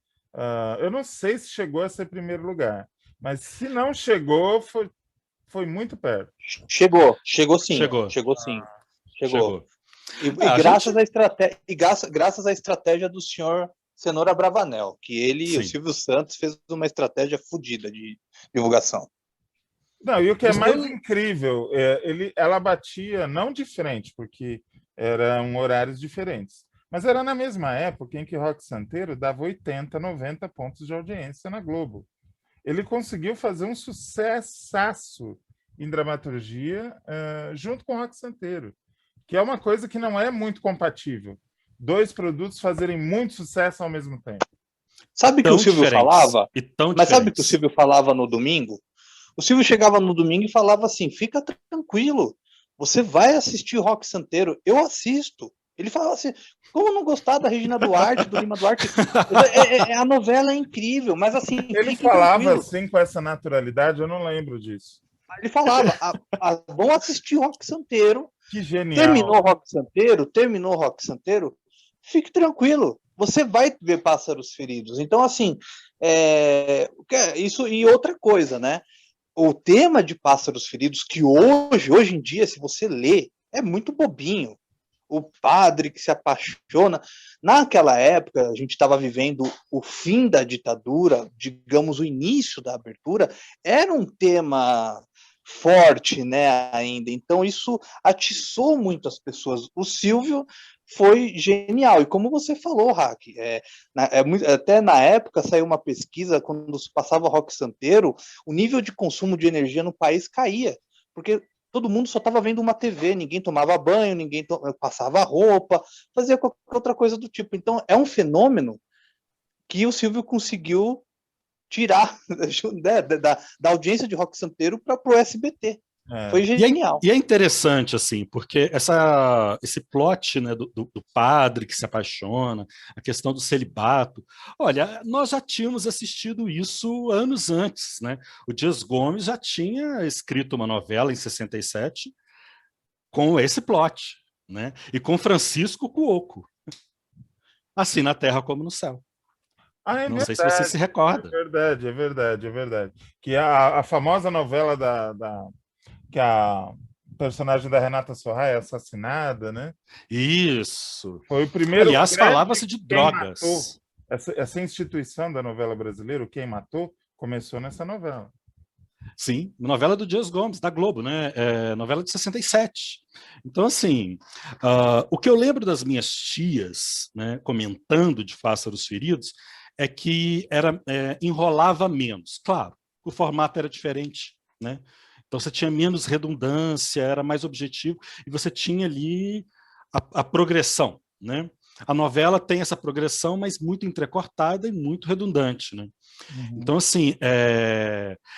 Eu não sei se chegou a ser primeiro lugar, mas se não chegou, foi muito perto. Chegou sim. Chegou. Graças à estratégia do senhor Cenoura Bravanel, que ele e o Silvio Santos fez uma estratégia fodida de divulgação. Não, e o que é mais incrível, ela batia não de frente, porque eram horários diferentes, mas era na mesma época em que Roque Santeiro dava 80, 90 pontos de audiência na Globo. Ele conseguiu fazer um sucessaço em dramaturgia junto com Roque Santeiro, que é uma coisa que não é muito compatível. Dois produtos fazerem muito sucesso ao mesmo tempo. Sabe o que o Silvio falava? Mas sabe o que o Silvio falava no domingo? O Silvio chegava no domingo e falava assim, fica tranquilo, Você vai assistir Rock Santeiro, eu assisto. Ele fala assim, como não gostar da Regina Duarte, do Lima Duarte? A novela é incrível, mas assim, Ele fiquem falava tranquilos. assim com essa naturalidade, eu não lembro disso. Ele falava, vão assistir Rock Santeiro. Que genial. Terminou Rock Santeiro, fique tranquilo. Você vai ver Pássaros Feridos. Então, assim, isso e outra coisa, né? O tema de Pássaros Feridos, que hoje em dia, se você lê, é muito bobinho. O padre que se apaixona. Naquela época, a gente estava vivendo o fim da ditadura, digamos, o início da abertura, era um tema forte, né, ainda. Então, isso atiçou muito as pessoas. O Silvio foi genial. E como você falou, Hack, até na época saiu uma pesquisa, quando passava Rock Santeiro, o nível de consumo de energia no país caía, porque todo mundo só estava vendo uma TV, ninguém tomava banho, ninguém passava roupa, fazia qualquer outra coisa do tipo. Então, é um fenômeno que o Silvio conseguiu tirar da audiência de Rock Santeiro para o SBT. Foi genial. E é interessante, assim, porque esse plot, né, do padre que se apaixona, a questão do celibato, olha, nós já tínhamos assistido isso anos antes, né? O Dias Gomes já tinha escrito uma novela em 67 com esse plot, né? E com Francisco Cuoco. Assim na terra como no céu. Não sei se você se recorda. É verdade. Que a famosa novela que a personagem da Renata Sorraia é assassinada, né? Isso. Foi o primeiro. Aliás, falava-se de drogas. Essa instituição da novela brasileira, Quem Matou, começou nessa novela. Sim, novela do Dias Gomes, da Globo, né? Novela de 67. Então, assim, o que eu lembro das minhas tias, né, comentando de Pássaros Feridos, é que enrolava menos. Claro, o formato era diferente, né? Então você tinha menos redundância, era mais objetivo, e você tinha ali a progressão, né? A novela tem essa progressão, mas muito entrecortada e muito redundante, né? Uhum. Então, assim,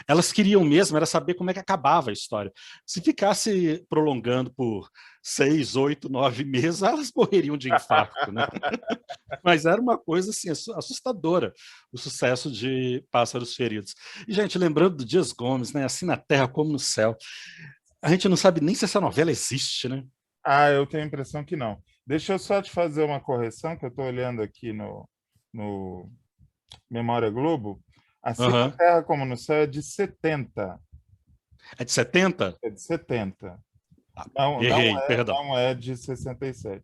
elas queriam mesmo era saber como é que acabava a história. Se ficasse prolongando por 6, 8, 9 meses, elas morreriam de infarto, né? Mas era uma coisa assim, assustadora, o sucesso de Pássaros Feridos. E, gente, lembrando do Dias Gomes, né? Assim na terra como no céu. A gente não sabe nem se essa novela existe, né? Eu tenho a impressão que não. Deixa eu só te fazer uma correção, que eu estou olhando aqui no Memória Globo. Assim na terra como no céu é de 70. É de 70? É de 70. Errei, perdão. Não é de 67.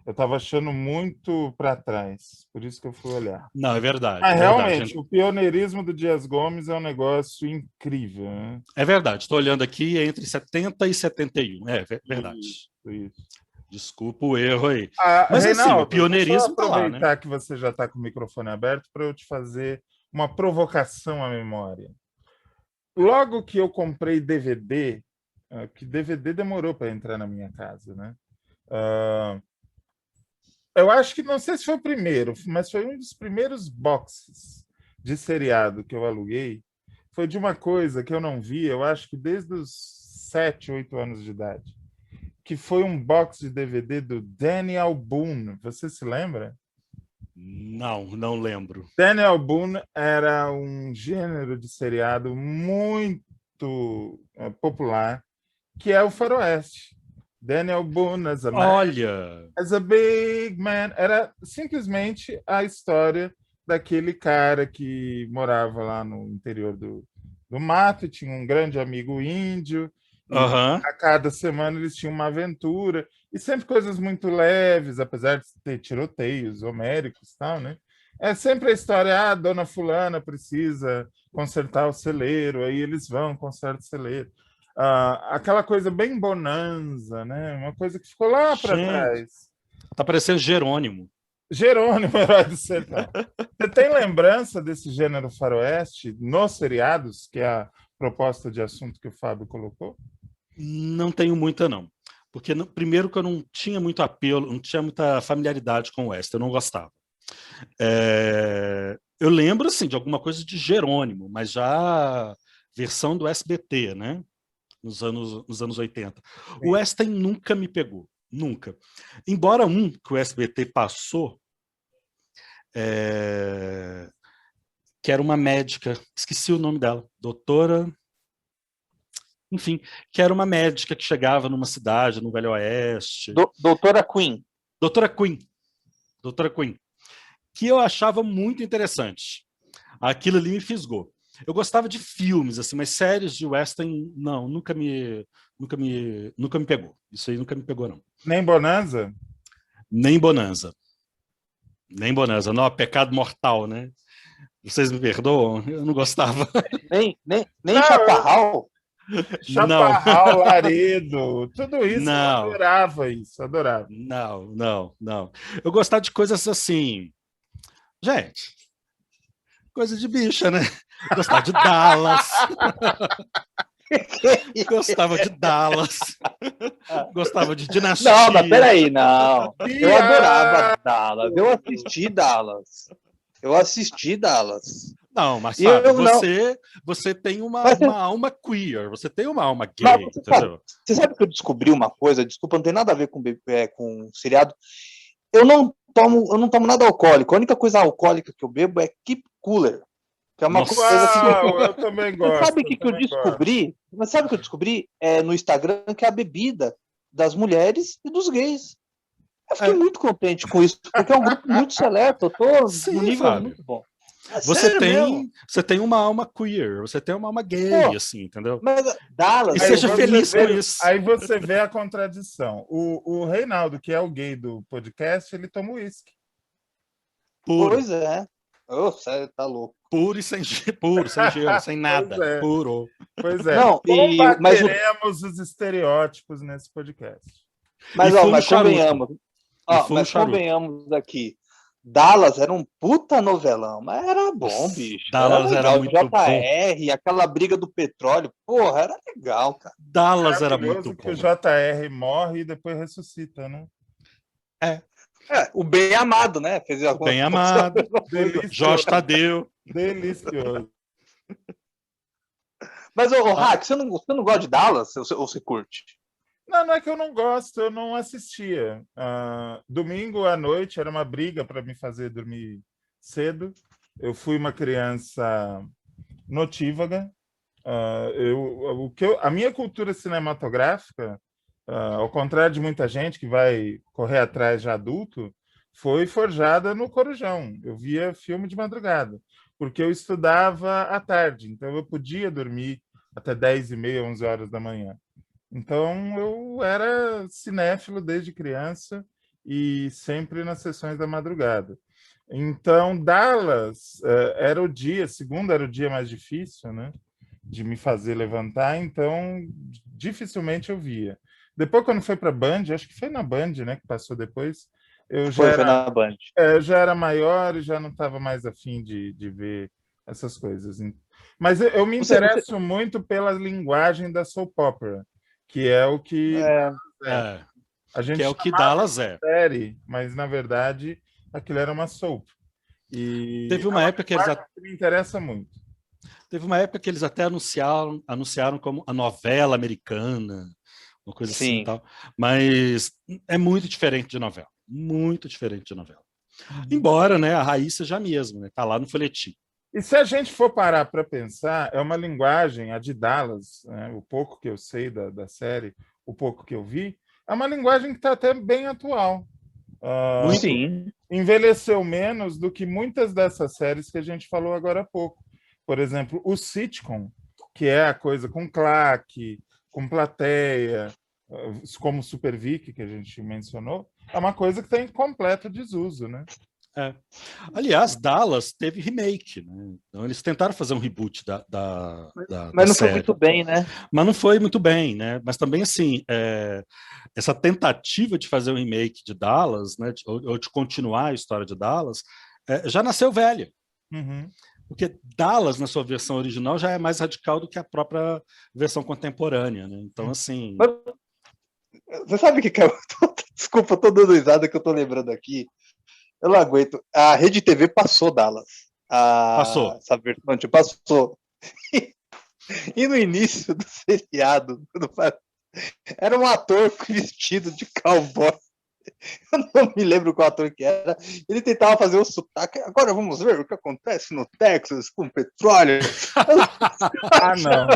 Eu estava achando muito para trás, por isso que eu fui olhar. Não, é verdade. Mas realmente, o pioneirismo do Dias Gomes é um negócio incrível, né? É verdade, estou olhando aqui entre 70 e 71. É verdade. Isso. Desculpa o erro aí. Mas Reinaldo, assim, o pioneirismo deixa eu aproveitar tá lá, né? que você já está com o microfone aberto para eu te fazer uma provocação à memória. Logo que eu comprei DVD, que DVD demorou para entrar na minha casa, né? Eu acho que, não sei se foi o primeiro, mas foi um dos primeiros boxes de seriado que eu aluguei. Foi de uma coisa que eu não vi, eu acho que desde os 7, 8 anos de idade, que foi um box de DVD do Daniel Boone. Você se lembra? Não lembro. Daniel Boone era um gênero de seriado muito popular, que é o faroeste. Daniel Boone as a big man. Era simplesmente a história daquele cara que morava lá no interior do mato, tinha um grande amigo índio, e a cada semana eles tinham uma aventura, e sempre coisas muito leves, apesar de ter tiroteios homéricos e tal, né? É sempre a história, a dona fulana precisa consertar o celeiro, aí eles vão, consertam o celeiro. Aquela coisa bem bonanza, né? Uma coisa que ficou lá para trás. Tá parecendo Jerônimo. Jerônimo, Herói do Sertão. Você tem lembrança desse gênero faroeste nos seriados, que é a proposta de assunto que o Fábio colocou? Não tenho muita, não. Porque, primeiro, que eu não tinha muito apelo, não tinha muita familiaridade com o western, eu não gostava. Eu lembro, assim, de alguma coisa de Jerônimo, mas já versão do SBT, né? nos anos 80. O western nunca me pegou, nunca. Embora que o SBT passou, que era uma médica, esqueci o nome dela, doutora... Enfim, que era uma médica que chegava numa cidade, no Velho Oeste. Doutora Queen. Doutora Queen, que eu achava muito interessante. Aquilo ali me fisgou. Eu gostava de filmes, assim, mas séries de western, não, nunca me pegou. Isso aí nunca me pegou, não. Nem Bonanza? Nem Bonanza. Não, Pecado Mortal, né? Vocês me perdoam? Eu não gostava. Nem Chaparral? Chaparral, Laredo, tudo isso, não. Eu adorava isso, adorava. Não. Eu gostava de coisas assim, gente, coisa de bicha, né? Eu gostava de Dallas. Gostava de Dinastia. Não, mas peraí, não. Eu adorava Dallas, eu assisti Dallas. Não, mas sabe, você tem uma alma queer, você tem uma alma gay, entendeu? Você sabe que eu descobri uma coisa, desculpa, não tem nada a ver com seriado. Eu não tomo nada alcoólico, a única coisa alcoólica que eu bebo é Keep Cooler, que é uma coisa assim. Eu também gosto. Mas sabe o que eu descobri? Mas sabe o que eu descobri? No Instagram, que é a bebida das mulheres e dos gays. Eu fiquei muito contente com isso, porque é um grupo muito seleto, eu tô no nível Fábio. muito bom. Você tem uma alma queer, você tem uma alma gay, assim, entendeu? Mas Dallas... E seja feliz com isso. Aí você vê a contradição. O Reinaldo, que é o gay do podcast, ele toma uísque. Pois é. Você tá louco. Puro e sem gelo, sem nada. Puro. Pois é. Não, combateremos os estereótipos nesse podcast. Mas convenhamos aqui. Dallas era um puta novelão, mas era bom, bicho. Dallas era muito JR, bom. Aquela briga do petróleo, porra, era legal, cara. Dallas era muito que bom. O JR morre e depois ressuscita, né? O Bem Amado, né? Fez o Bem Amado. Jorge Tadeu. Delicioso. Mas, Hack, você não gosta de Dallas ou você curte? Não é que eu não gosto, eu não assistia. Domingo à noite era uma briga para me fazer dormir cedo. Eu fui uma criança notívaga. A minha cultura cinematográfica, ao contrário de muita gente que vai correr atrás de adulto, foi forjada no Corujão. Eu via filme de madrugada, porque eu estudava à tarde, então eu podia dormir até 10h30, 11 horas da manhã. Então, eu era cinéfilo desde criança e sempre nas sessões da madrugada. Então, Dallas era o dia, segunda era o dia mais difícil, né, de me fazer levantar, então dificilmente eu via. Depois, quando foi para a Band, acho que foi na Band, né, que passou depois, foi na Band. Eu já era maior e já não estava mais afim de ver essas coisas. Mas eu me interesso muito pela linguagem da soap opera, que é o que a gente que é o que Dallas é. Série, mas na verdade aquilo era uma soap. E teve uma época que eles me interessa muito. Teve uma época que eles até anunciaram como a novela americana, uma coisa assim e tal. Mas é muito diferente de novela, muito diferente de novela. Embora, né, a raiz seja a mesma, né? Tá lá no folhetim. E se a gente for parar para pensar, é uma linguagem, a de Dallas, né, o pouco que eu sei da série, o pouco que eu vi, é uma linguagem que está até bem atual. Sim. Envelheceu menos do que muitas dessas séries que a gente falou agora há pouco. Por exemplo, o sitcom, que é a coisa com claque, com plateia, como Super Vic, que a gente mencionou, é uma coisa que está em completo desuso, né? Aliás, Dallas teve remake, né? Então eles tentaram fazer um reboot mas não foi muito bem, né? Mas não foi muito bem, né? Mas também assim, essa tentativa de fazer um remake de Dallas, né? Ou de continuar a história de Dallas, já nasceu velha. Porque Dallas, na sua versão original, já é mais radical do que a própria versão contemporânea, né? Então, assim... Você sabe o que é? Desculpa, eu tô dando risada que eu tô lembrando aqui. Eu não aguento. A Rede TV passou Dallas. Passou. Essa versão, passou. E no início do seriado, era um ator vestido de cowboy. Eu não me lembro qual ator que era. Ele tentava fazer o sotaque. Agora vamos ver o que acontece no Texas com petróleo. Ah, não.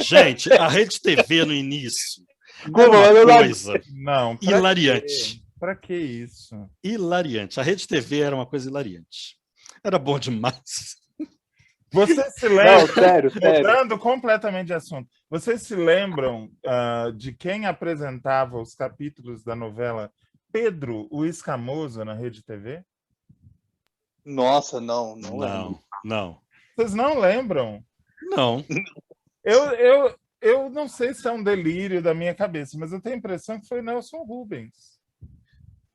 Gente, a Rede TV no início Como, era uma coisa Não. hilariante. Pra que isso? Hilariante. A Rede TV era uma coisa hilariante. Era bom demais. Vocês se lembram? Não, sério. Mudando completamente de assunto. Vocês se lembram de quem apresentava os capítulos da novela Pedro o Escamoso na Rede TV? Nossa, não lembro. Não. Vocês não lembram? Não. Eu não sei se é um delírio da minha cabeça, mas eu tenho a impressão que foi Nelson Rubens.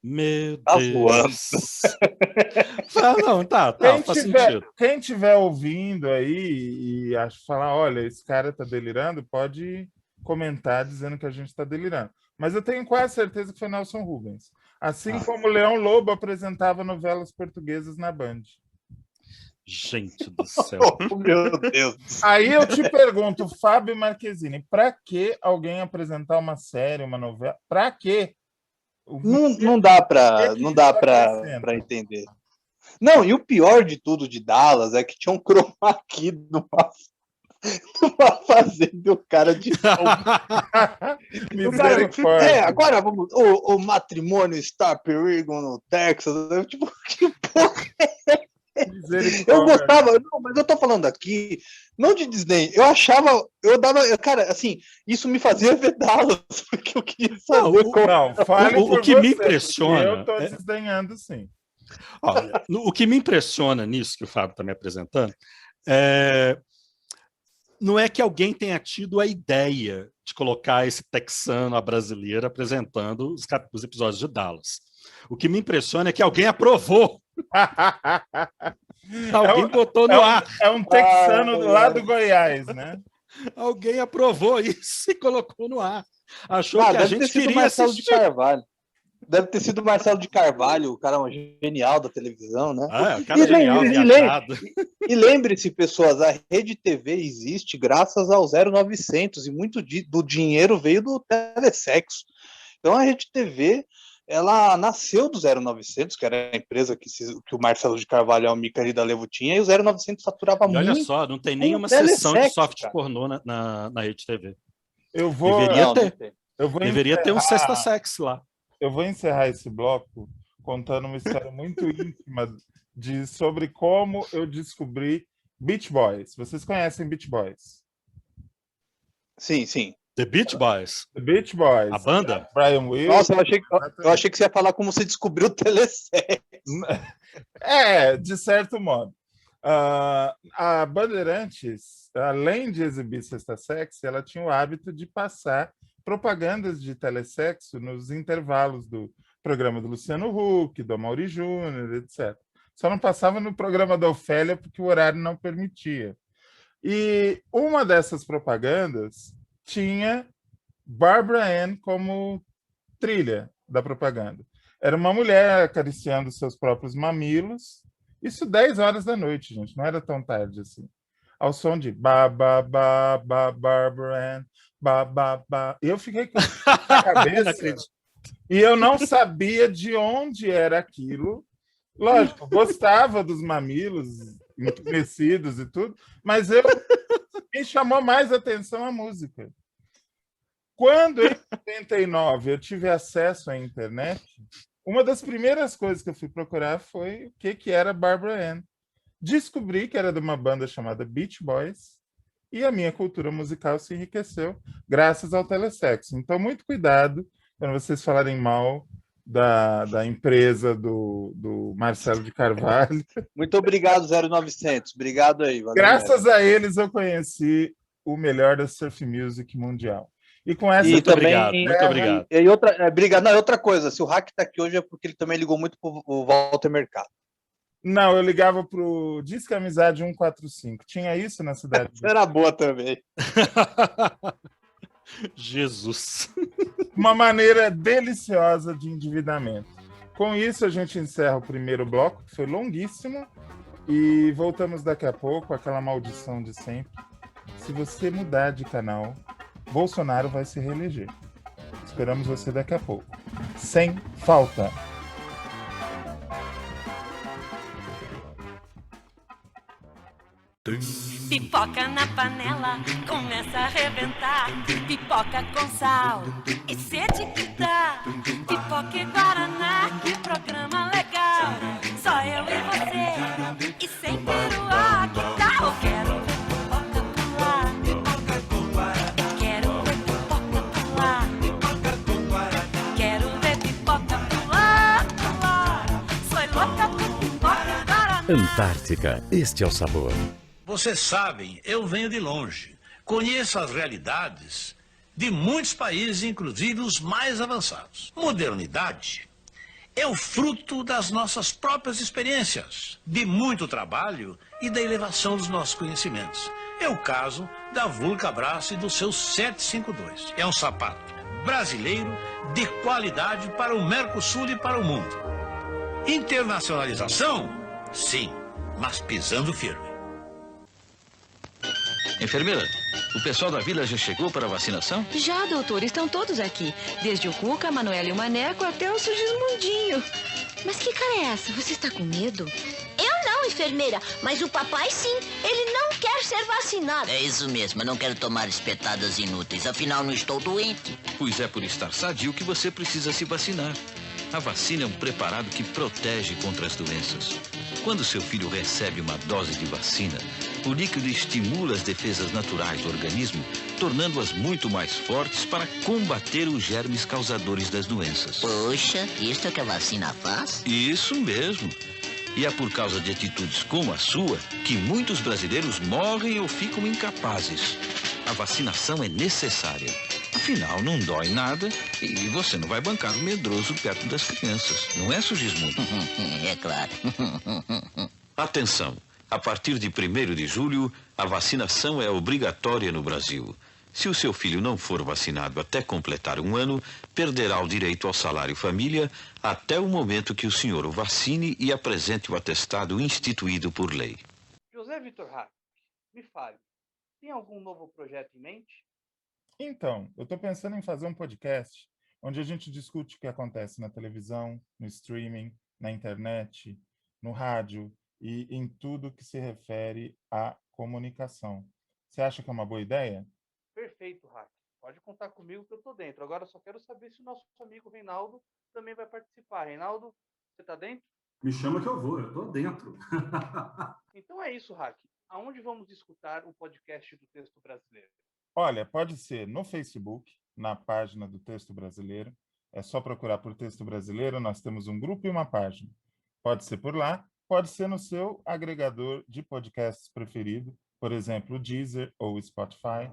Meu Tá Deus. Não, tá, faz sentido. Quem estiver ouvindo aí e falar, olha, esse cara tá delirando, pode comentar dizendo que a gente está delirando. Mas eu tenho quase certeza que foi Nelson Rubens. Assim como Leão Lobo apresentava novelas portuguesas na Band. Gente do céu. Oh, meu Deus. Aí eu te pergunto, Fábio Marquezine, para que alguém apresentar uma série, uma novela? Para quê? Não dá para entender. Não, e o pior de tudo de Dallas é que tinha um chroma key numa fazenda, o cara de Misericórdia. agora vamos. O matrimônio está a perigo no Texas. Eu, tipo, que porra eu gostava, não, mas eu tô falando aqui, não de desdém, cara, assim, isso me fazia ver Dallas, porque eu queria saber o que me impressiona. Eu tô desdenhando, sim. O que me impressiona nisso que o Fábio está me apresentando não é que alguém tenha tido a ideia de colocar esse texano à brasileira apresentando os episódios de Dallas. O que me impressiona é que alguém aprovou. Alguém botou no ar. É um texano lá do Goiás, né? Alguém aprovou isso e colocou no ar. Achou que a gente queria assistir. Deve ter sido o Marcelo de Carvalho, o cara genial da televisão, né? O cara genial, viajado. E lembre-se, pessoas, a Rede TV existe graças ao 0900 e muito do dinheiro veio do telesexo. Então a Rede TV, ela nasceu do 0900, que era a empresa que o Marcelo de Carvalho e a Mica da Levo tinha, e o 0900 faturava muito. E olha só, não tem nenhuma sessão de soft pornô na Rede TV. Deveria ter um Sexta Sex lá. Eu vou encerrar esse bloco contando uma história muito íntima sobre como eu descobri Beach Boys. Vocês conhecem Beach Boys? Sim, sim. The Beach Boys. The Beach Boys. A banda? Brian Wilson. Nossa, eu achei que você ia falar como você descobriu o telesex. De certo modo. A Bandeirantes, além de exibir Sexta Sex, ela tinha o hábito de passar propagandas de telesexo nos intervalos do programa do Luciano Huck, do Amaury Júnior, etc. Só não passava no programa da Ofélia porque o horário não permitia. E uma dessas propagandas tinha Barbara Ann como trilha da propaganda. Era uma mulher acariciando seus próprios mamilos, isso 10 horas da noite, gente, não era tão tarde assim. Ao som de Barbara Ann, eu fiquei com a cabeça e eu não sabia de onde era aquilo. Lógico, gostava dos mamilos entumecidos e tudo, mas me chamou mais atenção a música. Quando, em 79, eu tive acesso à internet, uma das primeiras coisas que eu fui procurar foi o que era Barbara Ann. Descobri que era de uma banda chamada Beach Boys e a minha cultura musical se enriqueceu graças ao telesexo. Então, muito cuidado quando vocês falarem mal da empresa do Marcelo de Carvalho. Muito obrigado, 0900. Obrigado aí. Valeu, graças a eles eu conheci o melhor da surf music mundial. E com essa muito obrigado. E outra coisa, se o Hack está aqui hoje é porque ele também ligou muito para o Walter Mercado. Não, eu ligava para o Disque Amizade 145. Tinha isso na cidade. Era boa também. Jesus. Uma maneira deliciosa de endividamento. Com isso, a gente encerra o primeiro bloco, que foi longuíssimo, e voltamos daqui a pouco, aquela maldição de sempre, Se você mudar de canal, Bolsonaro vai se reeleger. Esperamos você daqui a pouco. Sem falta. Pipoca na panela, começa a arrebentar. Pipoca com sal e sede que dá. Pipoca e Guaraná, que programa legal. Só eu e você, e sem peruá, que tal? Quero ver pipoca pular. Pipoca com Guaraná. Quero ver pipoca pular. Pipoca com Guaraná. Quero ver pipoca pular, pular. Sou louca por pipoca e Guaraná. Antártica, este é o sabor. Vocês sabem, eu venho de longe. Conheço as realidades de muitos países, inclusive os mais avançados. Modernidade é o fruto das nossas próprias experiências, de muito trabalho e da elevação dos nossos conhecimentos. É o caso da Vulcabras e do seu 752. É um sapato brasileiro de qualidade para o Mercosul e para o mundo. Internacionalização? Sim, mas pisando firme. Enfermeira, o pessoal da vila já chegou para a vacinação? Já, doutor, estão todos aqui. Desde o Cuca, a Manuela e o Maneco até o Sigismundinho. Mas que cara é essa? Você está com medo? Eu não, enfermeira, mas o papai sim. Ele não quer ser vacinado. É isso mesmo, eu não quero tomar espetadas inúteis, afinal não estou doente. Pois é por estar sadio que você precisa se vacinar. A vacina é um preparado que protege contra as doenças. Quando seu filho recebe uma dose de vacina, o líquido estimula as defesas naturais do organismo, tornando-as muito mais fortes para combater os germes causadores das doenças. Poxa, isso é o que a vacina faz? Isso mesmo. E é por causa de atitudes como a sua que muitos brasileiros morrem ou ficam incapazes. A vacinação é necessária. Afinal, não dói nada e você não vai bancar o medroso perto das crianças. Não é, Sigismundo? É claro. Atenção! A partir de 1º de julho, a vacinação é obrigatória no Brasil. Se o seu filho não for vacinado até completar 1 ano, perderá o direito ao salário família até o momento que o senhor o vacine e apresente o atestado instituído por lei. José Vitor Hack, me fale, tem algum novo projeto em mente? Então, eu estou pensando em fazer um podcast onde a gente discute o que acontece na televisão, no streaming, na internet, no rádio e em tudo que se refere à comunicação. Você acha que é uma boa ideia? Perfeito, Hack. Pode contar comigo que eu estou dentro. Agora eu só quero saber se o nosso amigo Reinaldo também vai participar. Reinaldo, você está dentro? Me chama que eu vou, eu estou dentro. Então é isso, Hack. Aonde vamos escutar o podcast do Texto Brasileiro? Olha, pode ser no Facebook, na página do Texto Brasileiro. É só procurar por Texto Brasileiro, nós temos um grupo e uma página. Pode ser por lá, pode ser no seu agregador de podcasts preferido, por exemplo, o Deezer ou o Spotify,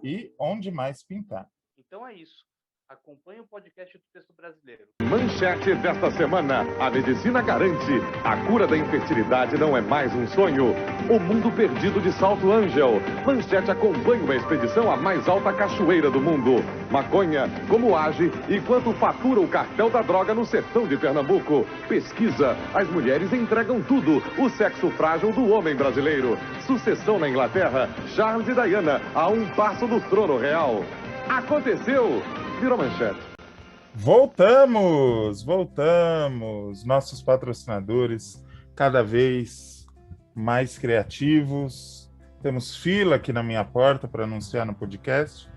e onde mais pintar. Então é isso. Acompanhe o podcast do Texto Brasileiro. Manchete desta semana. A medicina garante. A cura da infertilidade não é mais um sonho. O mundo perdido de Salto Ângel. Manchete acompanha uma expedição à mais alta cachoeira do mundo. Maconha, como age e quanto fatura o cartel da droga no sertão de Pernambuco. Pesquisa. As mulheres entregam tudo. O sexo frágil do homem brasileiro. Sucessão na Inglaterra. Charles e Diana a um passo do trono real. Aconteceu. Virou manchete. Voltamos! Nossos patrocinadores cada vez mais criativos. Temos fila aqui na minha porta para anunciar no podcast.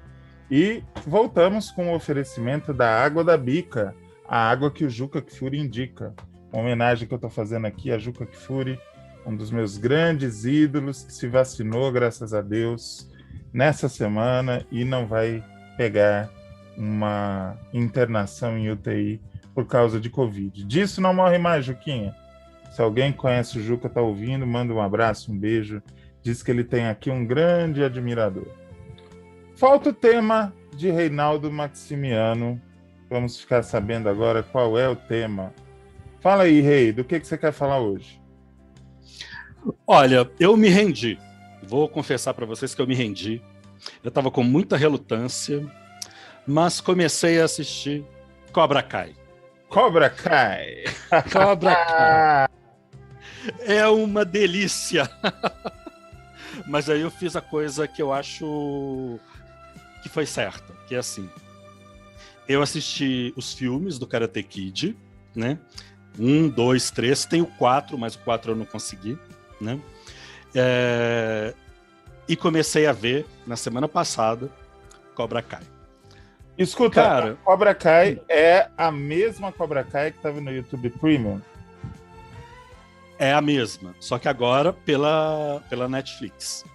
E voltamos com o oferecimento da Água da Bica, a água que o Juca Kfouri indica. Uma homenagem que eu estou fazendo aqui a Juca Kfouri, um dos meus grandes ídolos, que se vacinou, graças a Deus, nessa semana e não vai pegar uma internação em UTI por causa de Covid. Disso não morre mais, Juquinha. Se alguém conhece o Juca, está ouvindo, manda um abraço, um beijo. Diz que ele tem aqui um grande admirador. Falta o tema de Reinaldo Maximiano. Vamos ficar sabendo agora qual é o tema. Fala aí, Rei, do que você quer falar hoje? Olha, eu me rendi. Vou confessar para vocês que eu me rendi. Eu estava com muita relutância, mas comecei a assistir Cobra Kai. Cobra Kai! Cobra Kai! É uma delícia! Mas aí eu fiz a coisa que eu acho que foi certa, que é assim. Eu assisti os filmes do Karate Kid, né? 1, 2, 3, tem o 4, mas o 4 eu não consegui, né? E comecei a ver, na semana passada, Cobra Kai. Escuta, cara, a Cobra Kai é a mesma Cobra Kai que estava no YouTube Premium? É a mesma, só que agora pela Netflix.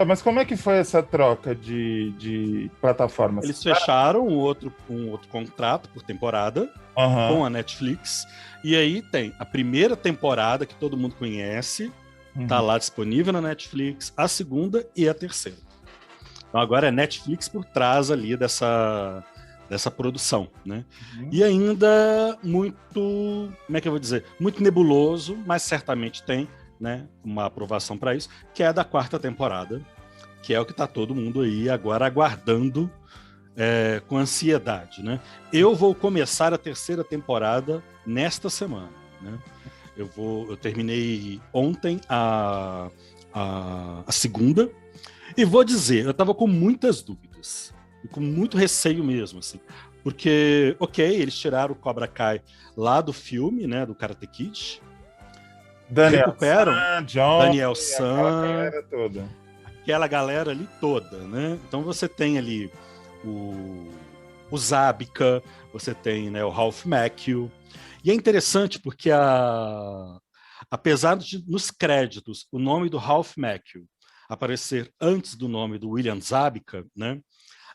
Mas como é que foi essa troca de plataformas? Eles fecharam um outro contrato por temporada com a Netflix, e aí tem a primeira temporada que todo mundo conhece, tá lá disponível na Netflix, a segunda e a terceira. Então agora é Netflix por trás ali dessa produção, né? E ainda muito, como é que eu vou dizer? Muito nebuloso, mas certamente tem, né, uma aprovação para isso, que é a da 4ª temporada, que é o que tá todo mundo aí agora aguardando com ansiedade, né? Eu vou começar a 3ª temporada nesta semana, né? Eu terminei ontem a 2ª, e vou dizer, eu estava com muitas dúvidas, e com muito receio mesmo, assim, porque, eles tiraram o Cobra Kai lá do filme, né, do Karate Kid, recuperam Daniel San, aquela galera ali toda, né? Então você tem ali o Zabka, você tem, né, o Ralph Macchio, e é interessante porque apesar de nos créditos o nome do Ralph Macchio aparecer antes do nome do William Zabka, né?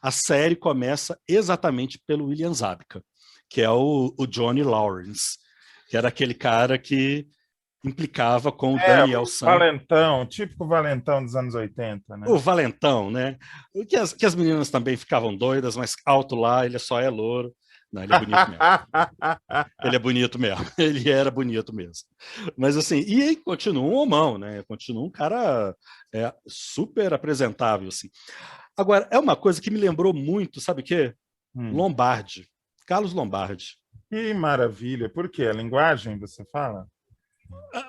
A série começa exatamente pelo William Zabka, que é o Johnny Lawrence, que era aquele cara que implicava com o Daniel San. Valentão, típico valentão dos anos 80, né? O valentão, né? Que as meninas também ficavam doidas, mas alto lá, ele só é louro. Não, ele é bonito mesmo. Ele é bonito mesmo. Ele era bonito mesmo. Mas assim, e aí continua um homão, né? Continua um cara super apresentável, assim. Agora, é uma coisa que me lembrou muito, sabe o quê? Lombardi. Carlos Lombardi. Que maravilha. Por quê? A linguagem, você fala?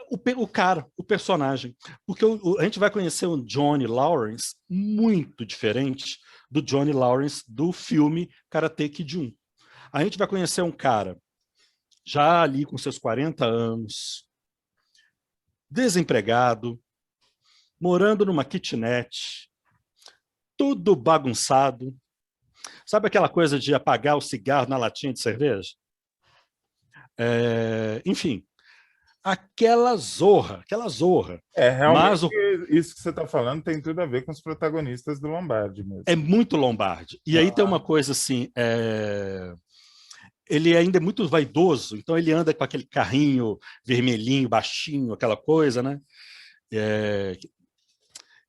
O personagem. Porque a gente vai conhecer um Johnny Lawrence muito diferente do Johnny Lawrence do filme Karate Kid 1. A gente vai conhecer um cara já ali com seus 40 anos, desempregado, morando numa kitnet, tudo bagunçado. Sabe aquela coisa de apagar o cigarro na latinha de cerveja? Enfim, aquela zorra. Realmente, isso que você está falando tem tudo a ver com os protagonistas do Lombardi mesmo. É muito Lombardi. E aí tem uma coisa assim, ele ainda é muito vaidoso, então ele anda com aquele carrinho vermelhinho, baixinho, aquela coisa, né?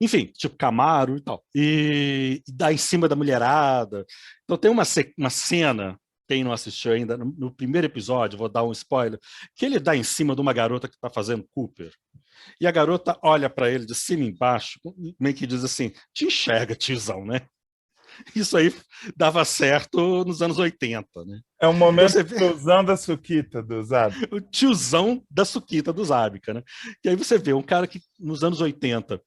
Enfim, tipo Camaro e tal. E dá em cima da mulherada. Então tem uma cena, quem não assistiu ainda, no primeiro episódio, vou dar um spoiler, que ele dá em cima de uma garota que está fazendo Cooper. E a garota olha para ele de cima e embaixo, meio que diz assim, te enxerga, tiozão, né? Isso aí dava certo nos anos 80, né? É um momento do tiozão da suquita do Zabka. O tiozão da suquita do Zabka, né? E aí você vê um cara que nos anos 80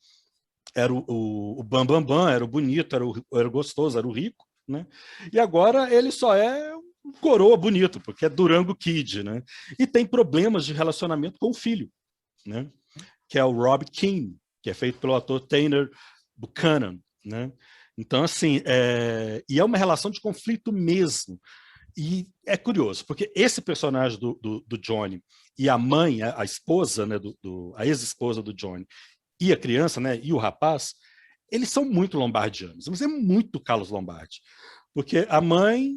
era o bambambam, era o bonito, era o gostoso, era o rico, né? E agora ele só é um coroa bonito, porque é Durango Kid, né? E tem problemas de relacionamento com o filho, né? Que é o Rob King, que é feito pelo ator Tanner Buchanan, né? Então, assim, e é uma relação de conflito mesmo. E é curioso, porque esse personagem do Johnny e a mãe, a esposa, né, a ex-esposa do Johnny, e a criança, né, e o rapaz, eles são muito lombardianos, mas é muito Carlos Lombardi. Porque a mãe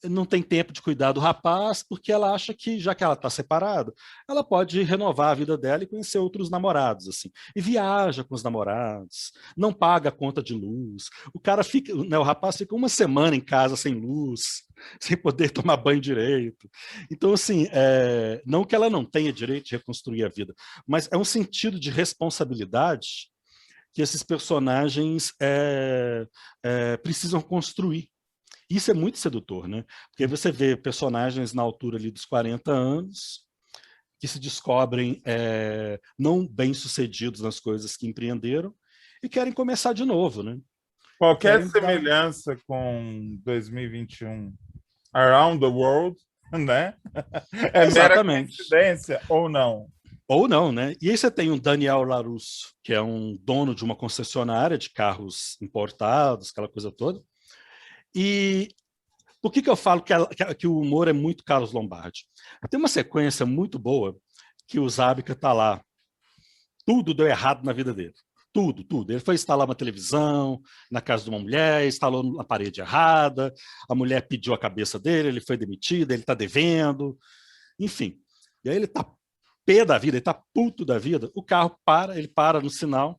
não tem tempo de cuidar do rapaz, porque ela acha que, já que ela está separada, ela pode renovar a vida dela e conhecer outros namorados, assim. E viaja com os namorados, não paga a conta de luz. O cara fica, né, o rapaz fica uma semana em casa sem luz, sem poder tomar banho direito. Então, assim, não que ela não tenha direito de reconstruir a vida, mas é um sentido de responsabilidade que esses personagens precisam construir. Isso é muito sedutor, né? Porque você vê personagens na altura ali dos 40 anos que se descobrem não bem-sucedidos nas coisas que empreenderam e querem começar de novo, né? Qualquer semelhança com 2021 Around the World, né? É mera coincidência ou não? Ou não, né? E aí você tem o Daniel LaRusso, que é um dono de uma concessionária de carros importados, aquela coisa toda. E por que eu falo que o humor é muito Carlos Lombardi? Tem uma sequência muito boa que o Zabka tá lá. Tudo deu errado na vida dele. Tudo, tudo. Ele foi instalar uma televisão na casa de uma mulher, instalou na parede errada, a mulher pediu a cabeça dele, ele foi demitido, ele está devendo, enfim. E aí ele está pé da vida, ele está puto da vida, o carro para, ele para no sinal,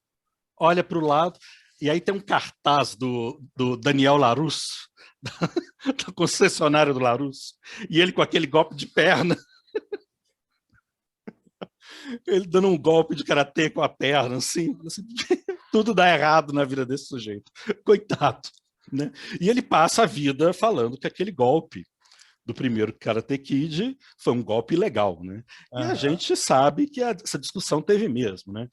olha para o lado, e aí tem um cartaz do Daniel LaRusso, da concessionária do LaRusso, e ele com aquele golpe de perna. Ele dando um golpe de karatê com a perna, assim, tudo dá errado na vida desse sujeito. Coitado, né? E ele passa a vida falando que aquele golpe do primeiro Karate Kid foi um golpe ilegal, né? E a gente sabe que essa discussão teve mesmo, né?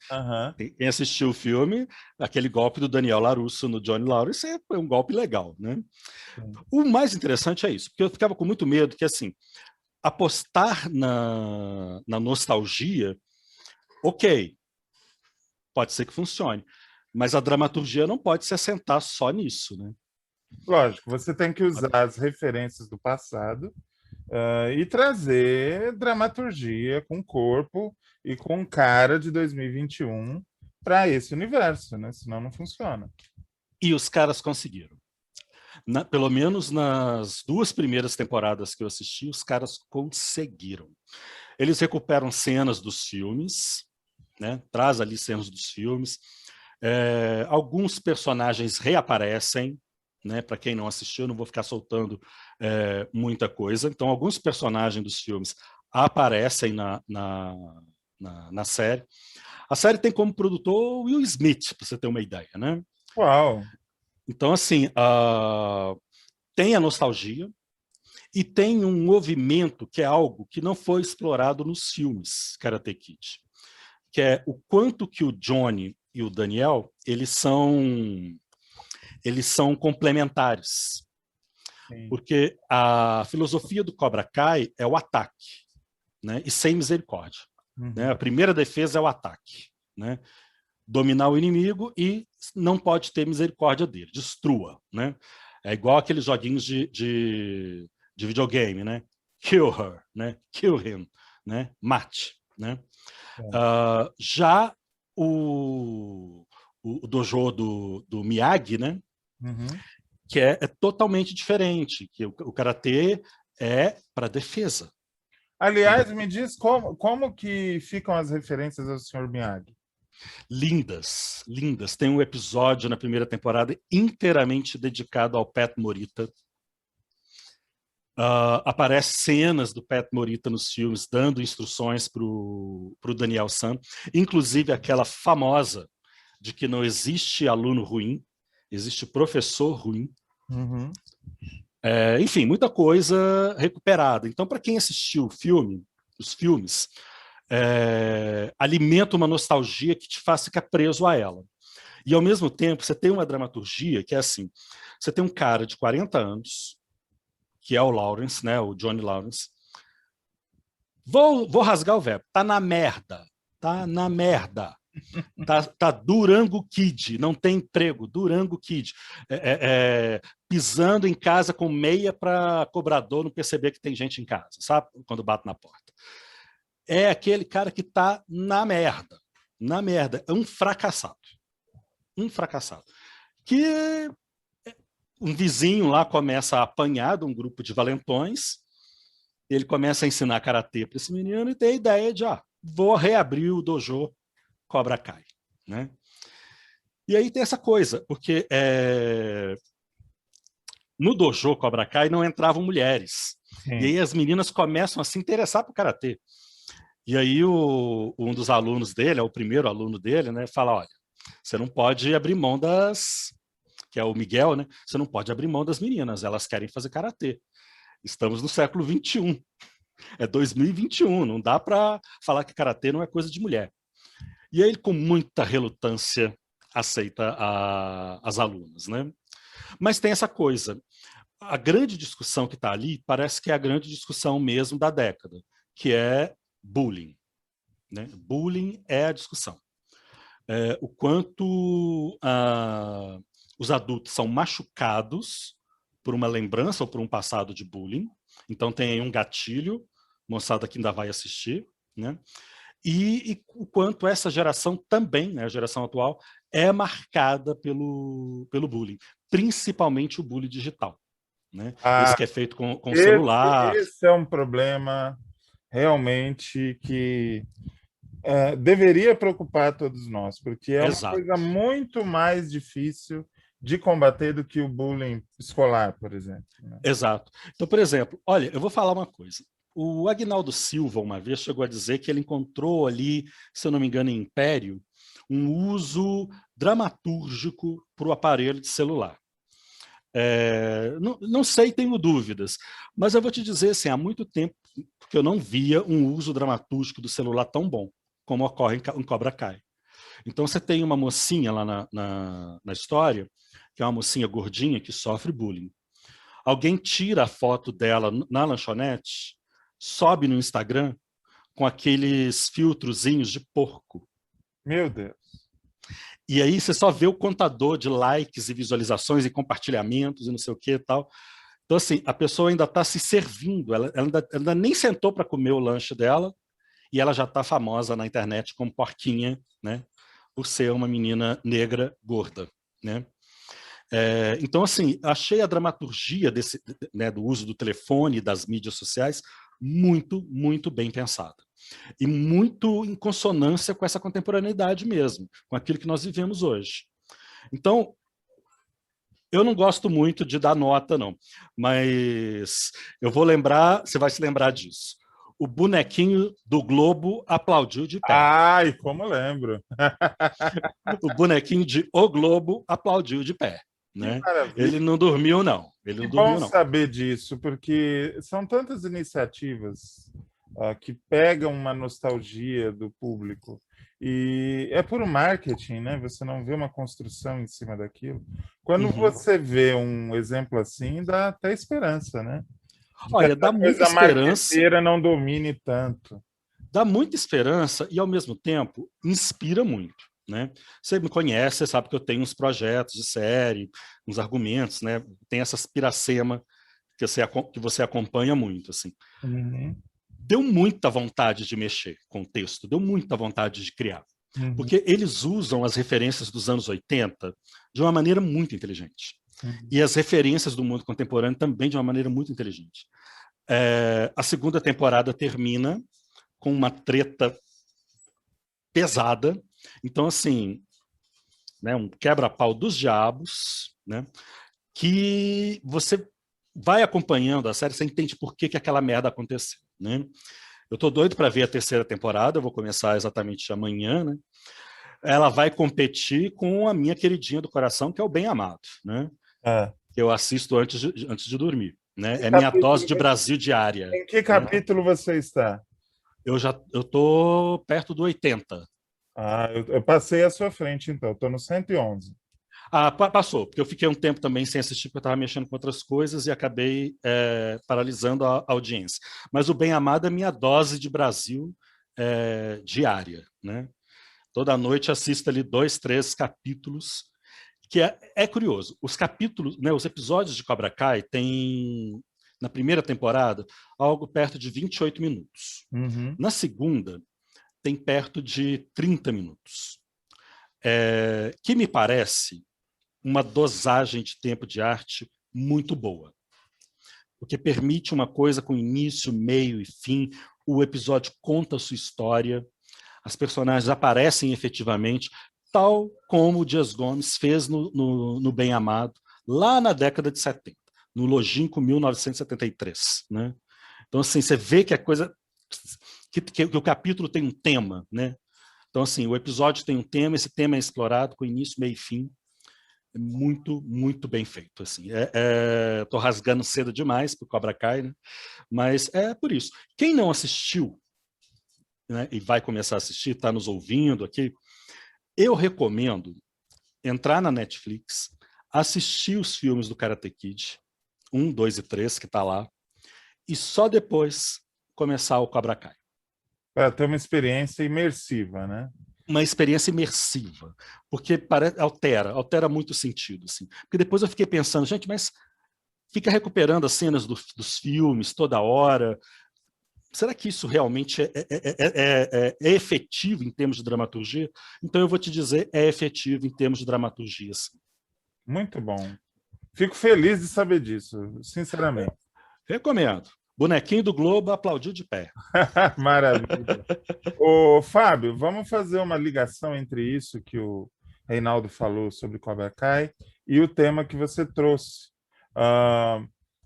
Quem assistiu o filme, aquele golpe do Daniel LaRusso no Johnny Lawrence foi um golpe legal, né? O mais interessante é isso, porque eu ficava com muito medo que, assim, apostar na nostalgia, ok, pode ser que funcione, mas a dramaturgia não pode se assentar só nisso, né? Lógico, você tem que usar as referências do passado e trazer dramaturgia com corpo e com cara de 2021 para esse universo, né? Senão não funciona. E os caras conseguiram. Pelo menos nas 2 primeiras temporadas que eu assisti, os caras conseguiram. Eles recuperam cenas dos filmes, né? Traz ali cenas dos filmes. Alguns personagens reaparecem, né? Para quem não assistiu, eu não vou ficar soltando muita coisa. Então, alguns personagens dos filmes aparecem na série. A série tem como produtor Will Smith, para você ter uma ideia, né? Uau! Então, assim, tem a nostalgia e tem um movimento que é algo que não foi explorado nos filmes Karate Kid, que é o quanto que o Johnny e o Daniel, eles são complementares. Sim. Porque a filosofia do Cobra Kai é o ataque, né? E sem misericórdia. Né? A primeira defesa é o ataque, né? Dominar o inimigo e não pode ter misericórdia dele, destrua, né? É igual aqueles joguinhos de videogame, né? Kill her, né? Kill him, né? Mate, né? Já o dojo do Miyagi, né? Que é totalmente diferente, que o karatê é para defesa. Aliás, me diz como que ficam as referências ao Sr. Miyagi? Lindas, lindas. Tem um episódio na primeira temporada inteiramente dedicado ao Pat Morita. Aparecem cenas do Pat Morita nos filmes, dando instruções para o Daniel San, inclusive aquela famosa de que não existe aluno ruim, existe professor ruim. Enfim, muita coisa recuperada. Então, para quem assistiu os filmes, alimenta uma nostalgia que te faz ficar preso a ela. E, ao mesmo tempo, você tem uma dramaturgia que é assim, você tem um cara de 40 anos, que é o Lawrence, né, o Johnny Lawrence. Vou rasgar o verbo. Tá na merda. Tá Durango Kid, não tem emprego, Durango Kid. Pisando em casa com meia para cobrador não perceber que tem gente em casa, sabe? Quando bate na porta. É aquele cara que tá na merda. É um fracassado. Que um vizinho lá começa a apanhar de um grupo de valentões, ele começa a ensinar karatê para esse menino e tem a ideia de, vou reabrir o dojo Cobra Kai, né? E aí tem essa coisa, porque no dojo Cobra Kai não entravam mulheres. Sim. E aí as meninas começam a se interessar por karatê. E aí um dos alunos dele, o primeiro aluno dele, né, fala, olha, você não pode abrir mão que é o Miguel, né? Você não pode abrir mão das meninas, elas querem fazer karatê. Estamos no século XXI. É 2021, não dá para falar que karatê não é coisa de mulher. E aí ele, com muita relutância, aceita as alunas, né? Mas tem essa coisa, a grande discussão que está ali parece que é a grande discussão mesmo da década, que é bullying, né? Bullying é a discussão. O quanto os adultos são machucados por uma lembrança ou por um passado de bullying. Então tem aí um gatilho, moçada que ainda vai assistir, né? E o quanto essa geração também, né, a geração atual, é marcada pelo bullying, principalmente o bullying digital, né? Esse que é feito com o celular. Esse é um problema realmente que deveria preocupar todos nós, porque é uma coisa muito mais difícil de combater do que o bullying escolar, por exemplo. Né? Exato. Então, por exemplo, olha, eu vou falar uma coisa. O Agnaldo Silva, uma vez, chegou a dizer que ele encontrou ali, se eu não me engano, em Império, um uso dramatúrgico para o aparelho de celular. Não sei, tenho dúvidas, mas eu vou te dizer assim, há muito tempo que eu não via um uso dramatúrgico do celular tão bom como ocorre em Cobra Kai. Então você tem uma mocinha lá na história, que é uma mocinha gordinha que sofre bullying. Alguém tira a foto dela na lanchonete, sobe no Instagram com aqueles filtrozinhos de porco. Meu Deus. E aí você só vê o contador de likes e visualizações e compartilhamentos e não sei o que e tal. Então, assim, a pessoa ainda está se servindo, ela ainda nem sentou para comer o lanche dela e ela já está famosa na internet como porquinha, né? Por ser uma menina negra gorda, né? Então, assim, achei a dramaturgia do uso do telefone e das mídias sociais muito, muito bem pensada. E muito em consonância com essa contemporaneidade mesmo, com aquilo que nós vivemos hoje. Então, eu não gosto muito de dar nota, não, mas eu vou lembrar, você vai se lembrar disso. O bonequinho do Globo aplaudiu de pé. Ai, como lembro. O bonequinho de O Globo aplaudiu de pé. Né? Ele não dormiu, não. Ele não dormiu, não. É bom saber disso, porque são tantas iniciativas que pegam uma nostalgia do público. E é puro marketing, né? Você não vê uma construção em cima daquilo. Quando você vê um exemplo assim, dá até esperança, né? Olha, dá muita esperança. A não domine tanto. Dá muita esperança e, ao mesmo tempo, inspira muito. Né? Você me conhece, você sabe que eu tenho uns projetos de série, uns argumentos, né? Tem essa piracema que você acompanha muito. Assim. Uhum. Deu muita vontade de mexer com o texto, deu muita vontade de criar. Uhum. Porque eles usam as referências dos anos 80 de uma maneira muito inteligente. Uhum. E as referências do mundo contemporâneo também de uma maneira muito inteligente. A segunda temporada termina com uma treta pesada. Então, assim, né, um quebra-pau dos diabos, né, que você vai acompanhando a série, você entende por que aquela merda aconteceu. Né? Eu tô doido para ver a terceira temporada, eu vou começar exatamente amanhã. Né? Ela vai competir com a minha queridinha do coração, que é o Bem Amado, né? Que eu assisto antes de dormir. Né? É minha dose de Brasil diária. Em que capítulo você está? Eu tô perto do 80. Eu passei à sua frente, então. Estou no 111. Passou, porque eu fiquei um tempo também sem assistir, porque eu estava mexendo com outras coisas e acabei paralisando a audiência. Mas o Bem Amado é minha dose de Brasil diária. Né? Toda noite assisto ali 2, 3 capítulos, que é curioso. Os capítulos, né, os episódios de Cobra Kai têm, na primeira temporada, algo perto de 28 minutos. Uhum. Na segunda, tem perto de 30 minutos. Que me parece uma dosagem de tempo de arte muito boa. Porque permite uma coisa com início, meio e fim, o episódio conta a sua história, as personagens aparecem efetivamente, tal como o Dias Gomes fez no Bem Amado, lá na década de 70, no longínquo 1973. Né? Então, assim, você vê que a coisa... Que o capítulo tem um tema, né? Então, assim, o episódio tem um tema, esse tema é explorado com início, meio e fim. É muito, muito bem feito. Assim. Tô rasgando cedo demais pro Cobra Kai, né? Mas é por isso. Quem não assistiu, né, e vai começar a assistir, está nos ouvindo aqui, eu recomendo entrar na Netflix, assistir os filmes do Karate Kid, 1, 2 e 3, que tá lá, e só depois começar o Cobra Kai. Para ter uma experiência imersiva, né? Uma experiência imersiva, porque altera muito o sentido, assim. Porque depois eu fiquei pensando, gente, mas fica recuperando as cenas dos filmes toda hora. Será que isso realmente é efetivo em termos de dramaturgia? Então eu vou te dizer, é efetivo em termos de dramaturgia, sim. Muito bom. Fico feliz de saber disso, sinceramente. Recomendo. Bonequinho do Globo aplaudiu de pé. Maravilha. Ô, Fábio, vamos fazer uma ligação entre isso que o Reinaldo falou sobre Cobra Kai e o tema que você trouxe.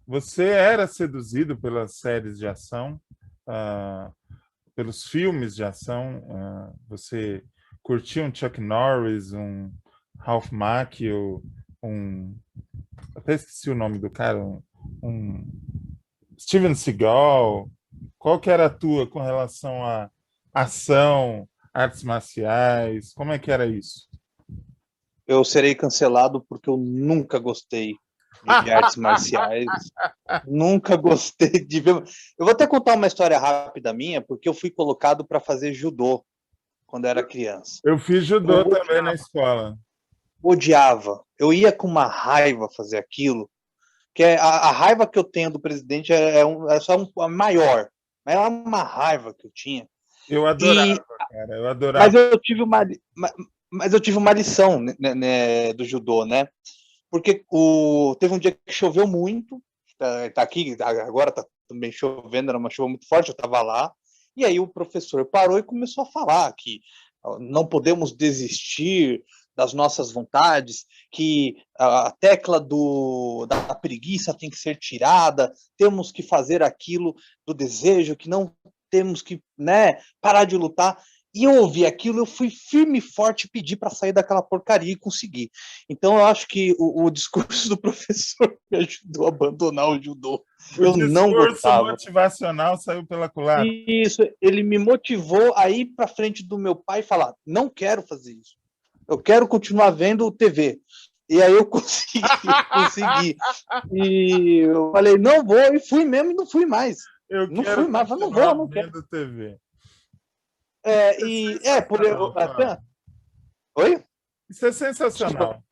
Você era seduzido pelas séries de ação, pelos filmes de ação. Você curtia um Chuck Norris, um Ralph Macchio, até esqueci o nome do cara, um Steven Seagal. Qual que era a tua com relação a ação, artes marciais? Como é que era isso? Eu serei cancelado porque eu nunca gostei de artes marciais. Nunca gostei de ver. Eu vou até contar uma história rápida minha, porque eu fui colocado para fazer judô quando era criança. Eu fiz judô também na escola. Odiava. Eu ia com uma raiva fazer aquilo, que a raiva que eu tenho do presidente é só a maior. Mas é uma raiva que eu tinha. Eu adorava, cara. Eu adorava. Mas eu tive uma lição, né, do judô, né? Porque teve um dia que choveu muito, tá aqui, agora tá também chovendo, era uma chuva muito forte, eu estava lá, e aí o professor parou e começou a falar que não podemos desistir das nossas vontades, que a tecla da preguiça tem que ser tirada, temos que fazer aquilo do desejo, que não temos que, né, parar de lutar. E eu ouvi aquilo, eu fui firme e forte e pedi para sair daquela porcaria e consegui. Então eu acho que o discurso do professor me ajudou a abandonar o judô. Eu não gostava. O discurso motivacional saiu pela culatra. Isso, ele me motivou a ir para frente do meu pai e falar, não quero fazer isso. Eu quero continuar vendo TV. E aí eu consegui. E eu falei, não vou, e fui mesmo e não fui mais. Não fui mais, não vou, não quero. TV. Oi? Isso é sensacional.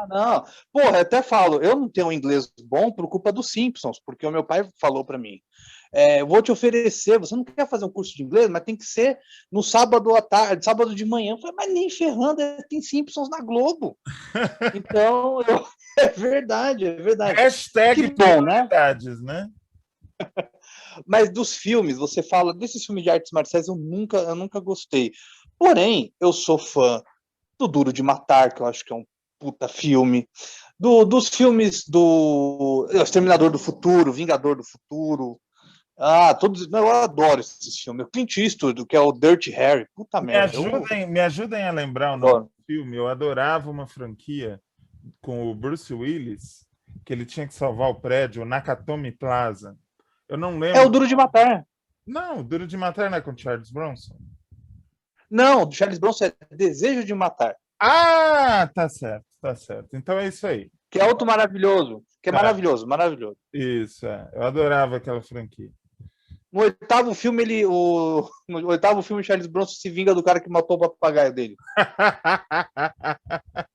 Não. Porra, eu até falo, eu não tenho inglês bom por culpa dos Simpsons, porque o meu pai falou para mim, eu vou te oferecer, você não quer fazer um curso de inglês, mas tem que ser no sábado à tarde, sábado de manhã. Eu falei, mas nem ferrando, tem Simpsons na Globo. Então, é verdade. Hashtag prioridades, né? Mas dos filmes, você fala, desses filmes de artes marciais, eu nunca gostei. Porém, eu sou fã do Duro de Matar, que eu acho que é um puta filme, dos filmes do Exterminador do Futuro, Vingador do Futuro, eu adoro esses filmes. O Clint Eastwood, que é o Dirty Harry, puta merda. Me ajudem a lembrar o nome do filme. Eu adorava uma franquia com o Bruce Willis, que ele tinha que salvar o prédio, o Nakatomi Plaza. Eu não lembro. É o Duro de Matar. Não, o Duro de Matar não é com Charles Bronson. Não, do Charles Bronson é Desejo de Matar. Tá certo. Então é isso aí. Que é outro maravilhoso. Que é maravilhoso. Isso, eu adorava aquela franquia. No oitavo filme, o Charles Bronson se vinga do cara que matou o papagaio dele.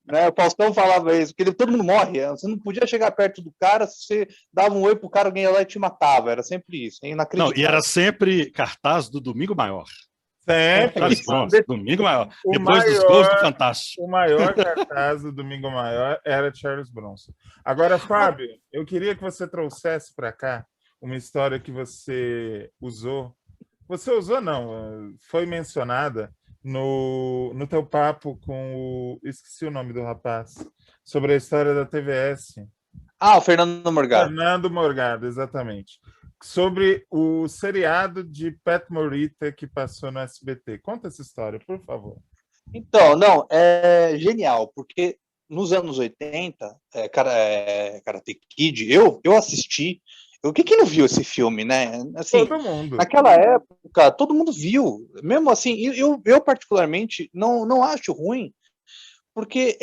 Né? O Faustão falava isso, porque todo mundo morre. Você não podia chegar perto do cara, se você dava um oi pro cara, alguém ia lá e te matava. Era sempre isso. Não, e era sempre cartaz do Domingo Maior. Sempre. Domingo Maior. Depois dos gols do Fantástico. O maior cartaz do Domingo Maior era Charles Bronson. Agora, Fábio, eu queria que você trouxesse para cá uma história que você usou. Você usou, não, foi mencionada no teu papo com esqueci o nome do rapaz, sobre a história da TVS. O Fernando Morgado. Fernando Morgado, exatamente. Sobre o seriado de Pat Morita que passou no SBT. Conta essa história, por favor. Então, não, é genial, porque nos anos 80, Karate Kid, eu assisti. Quem não viu esse filme, né? Assim, todo mundo. Naquela época, todo mundo viu. Mesmo assim, eu particularmente não acho ruim, porque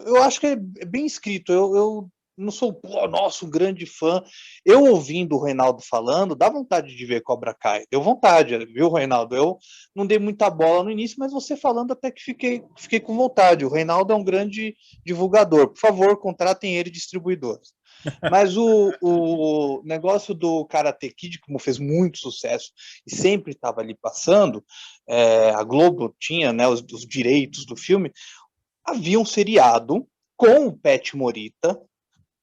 eu acho que é bem escrito. Eu não sou, pô, nossa, um grande fã. Eu ouvindo o Reinaldo falando, dá vontade de ver Cobra Kai. Deu vontade, viu, Reinaldo? Eu não dei muita bola no início, mas você falando até que fiquei com vontade. O Reinaldo é um grande divulgador. Por favor, contratem ele, distribuidores. Mas o negócio do Karate Kid, como fez muito sucesso e sempre estava ali passando, a Globo tinha, né, os direitos do filme, havia um seriado com o Pat Morita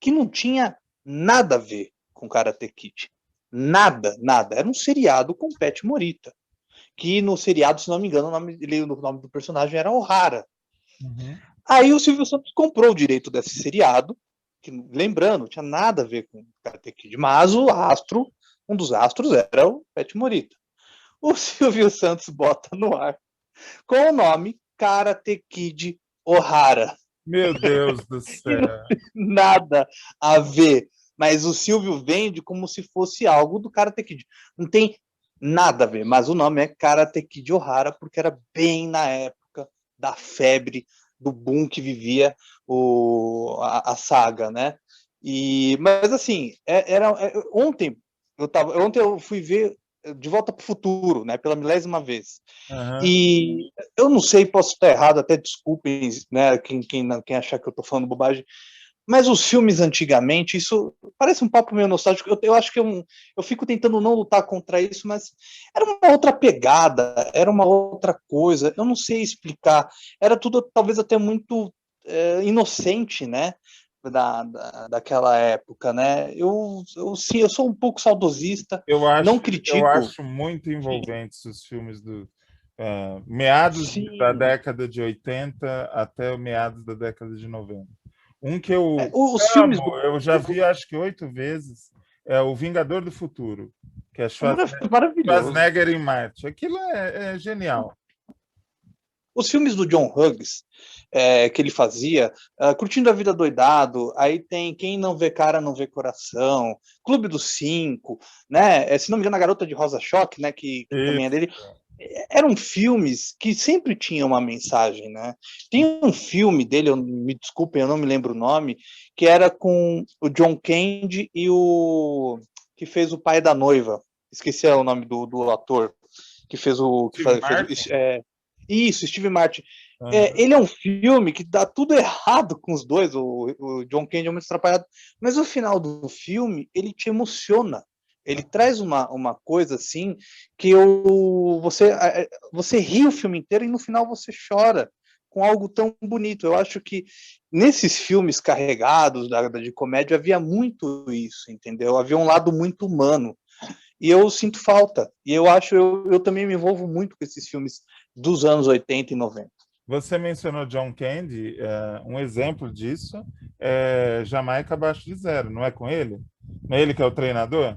que não tinha nada a ver com Karate Kid. Nada, nada. Era um seriado com o Pat Morita. Que no seriado, se não me engano, o nome do personagem era O'Hara. Uhum. Aí o Silvio Santos comprou o direito desse seriado, que, lembrando, não tinha nada a ver com Karate Kid, mas um dos astros era o Pat Morita. O Silvio Santos bota no ar com o nome Karate Kid O'Hara. Meu Deus do céu. Não tem nada a ver, mas o Silvio vende como se fosse algo do Karate Kid. Não tem nada a ver, mas o nome é Karate Kid O'Hara, porque era bem na época da febre, do boom que vivia a saga, né? Mas assim, ontem eu fui ver De Volta para o Futuro, né, pela 1000ª vez. Uhum. E eu não sei, posso estar errado, até desculpem, né, quem achar que eu estou falando bobagem, mas os filmes antigamente, isso parece um papo meio nostálgico, eu acho que eu fico tentando não lutar contra isso, mas era uma outra pegada, era uma outra coisa, eu não sei explicar, era tudo talvez até muito inocente, né? Daquela época, né? Sim, eu sou um pouco saudosista, não critico. Eu acho muito envolventes os filmes do meados da década de 80 até meados da década de 90. Um que eu eu já vi acho que 8 vezes, é O Vingador do Futuro, que é Schwarzenegger em Marte. Aquilo é genial. Os filmes do John Hughes, que ele fazia, Curtindo a Vida Doidado, aí tem Quem Não Vê Cara Não Vê Coração, Clube dos Cinco, né? Se não me engano, A Garota de Rosa Choque, né? Que também é dele. Eram filmes que sempre tinham uma mensagem, né? Tem um filme dele, me desculpem, eu não me lembro o nome, que era com o John Candy e o que fez o pai da noiva. Esqueci o nome do ator que fez o... Isso, Steve Martin. Uhum. Ele é um filme que dá tudo errado com os dois, o John Candy é muito atrapalhado, mas no final do filme ele te emociona. Ele traz uma coisa assim que você ri o filme inteiro e no final você chora com algo tão bonito. Eu acho que nesses filmes carregados de comédia havia muito isso, entendeu? Havia um lado muito humano. E eu sinto falta. E eu também me envolvo muito com esses filmes dos anos 80 e 90. Você mencionou John Candy, um exemplo disso é Jamaica Abaixo de Zero, não é com ele? Não é ele que é o treinador?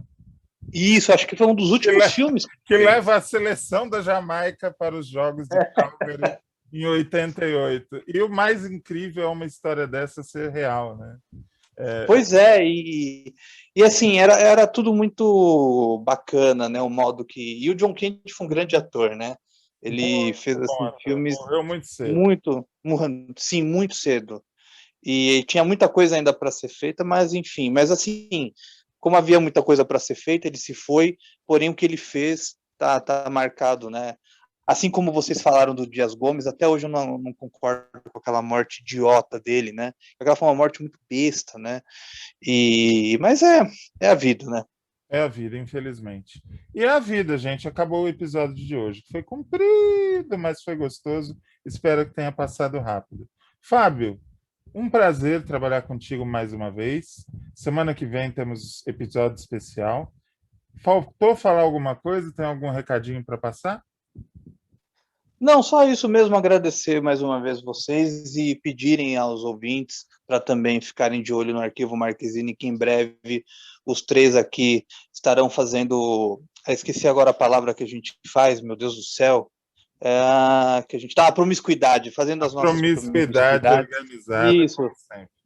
Isso, acho que foi um dos últimos filmes. Que leva a seleção da Jamaica para os Jogos de Calgary em 88. E o mais incrível é uma história dessa ser real, né? Pois é, e assim, era tudo muito bacana, né? O modo que... E o John Candy foi um grande ator, né? Ele fez assim, filmes muito cedo. Muito cedo. E tinha muita coisa ainda para ser feita, mas enfim. Mas assim, como havia muita coisa para ser feita, ele se foi, porém o que ele fez tá marcado, né? Assim como vocês falaram do Dias Gomes, até hoje eu não concordo com aquela morte idiota dele, né? Aquela foi uma morte muito besta, né? Mas é a vida, né? É a vida, infelizmente. E é a vida, gente. Acabou o episódio de hoje. Foi comprido, mas foi gostoso. Espero que tenha passado rápido. Fábio, um prazer trabalhar contigo mais uma vez. Semana que vem temos episódio especial. Faltou falar alguma coisa? Tem algum recadinho para passar? Não, só isso mesmo, agradecer mais uma vez vocês e pedirem aos ouvintes para também ficarem de olho no Arquivo Marquezine, que em breve os três aqui estarão fazendo... esqueci agora a palavra que a gente faz, meu Deus do céu, que a gente tá, promiscuidade, fazendo as nossas promiscuidade organizada. Isso.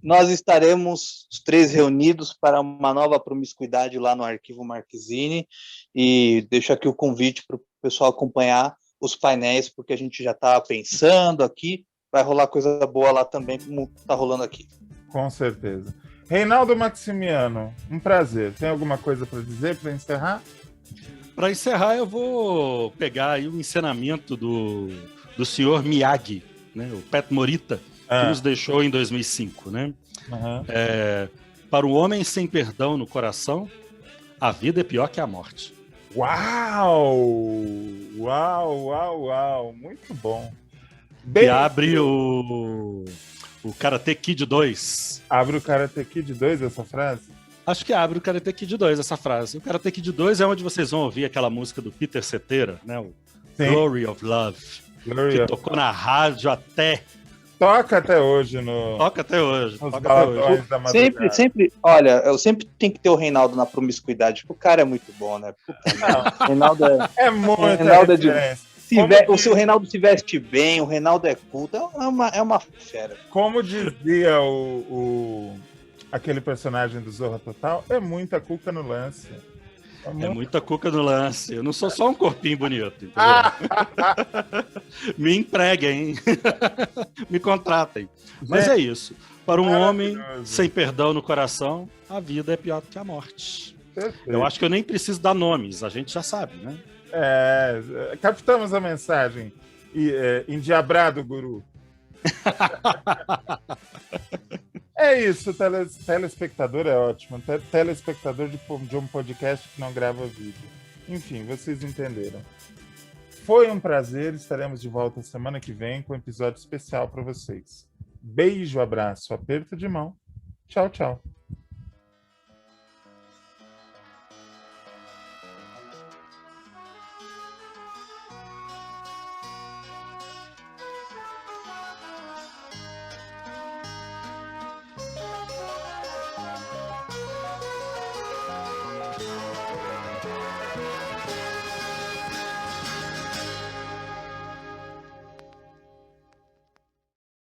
Nós estaremos os três reunidos para uma nova promiscuidade lá no Arquivo Marquezine e deixo aqui o convite para o pessoal acompanhar os painéis, porque a gente já está pensando aqui vai rolar coisa boa lá também, como tá rolando aqui. Com certeza. Reinaldo Maximiano, um prazer. Tem alguma coisa para dizer para encerrar? Para encerrar, eu vou pegar aí o ensinamento do senhor Miyagi, né, o Pat Morita, que nos deixou em 2005. Né? Uhum. Para o homem sem perdão no coração, a vida é pior que a morte. Uau! Uau, uau, uau! Muito bom. E abre o Karate Kid 2. Abre o Karate Kid 2 essa frase? Acho que abre o Karate Kid 2 essa frase. O Karate Kid 2 é onde vocês vão ouvir aquela música do Peter Cetera, né? O Glory of Love. Que tocou na rádio até... Toca até hoje. Toca até hoje. Sempre, olha, eu sempre tenho que ter o Reinaldo na promiscuidade, porque o cara é muito bom, né? Puta, Reinaldo é muito Reinaldo se o Reinaldo se veste bem, o Reinaldo é culto, é uma fera. Como dizia aquele personagem do Zorra Total, é muita cuca no lance. É muita cuca no lance. Eu não sou só um corpinho bonito. Me empreguem, me contratem. Mas é isso. Para um homem sem perdão no coração, a vida é pior do que a morte. Perfeito. Eu acho que eu nem preciso dar nomes, a gente já sabe, né? Captamos a mensagem. Endiabrado, guru. É isso, telespectador é ótimo. Telespectador de um podcast que não grava vídeo. Enfim, vocês entenderam. Foi um prazer, estaremos de volta semana que vem com um episódio especial para vocês. Beijo, abraço, aperto de mão. Tchau, tchau.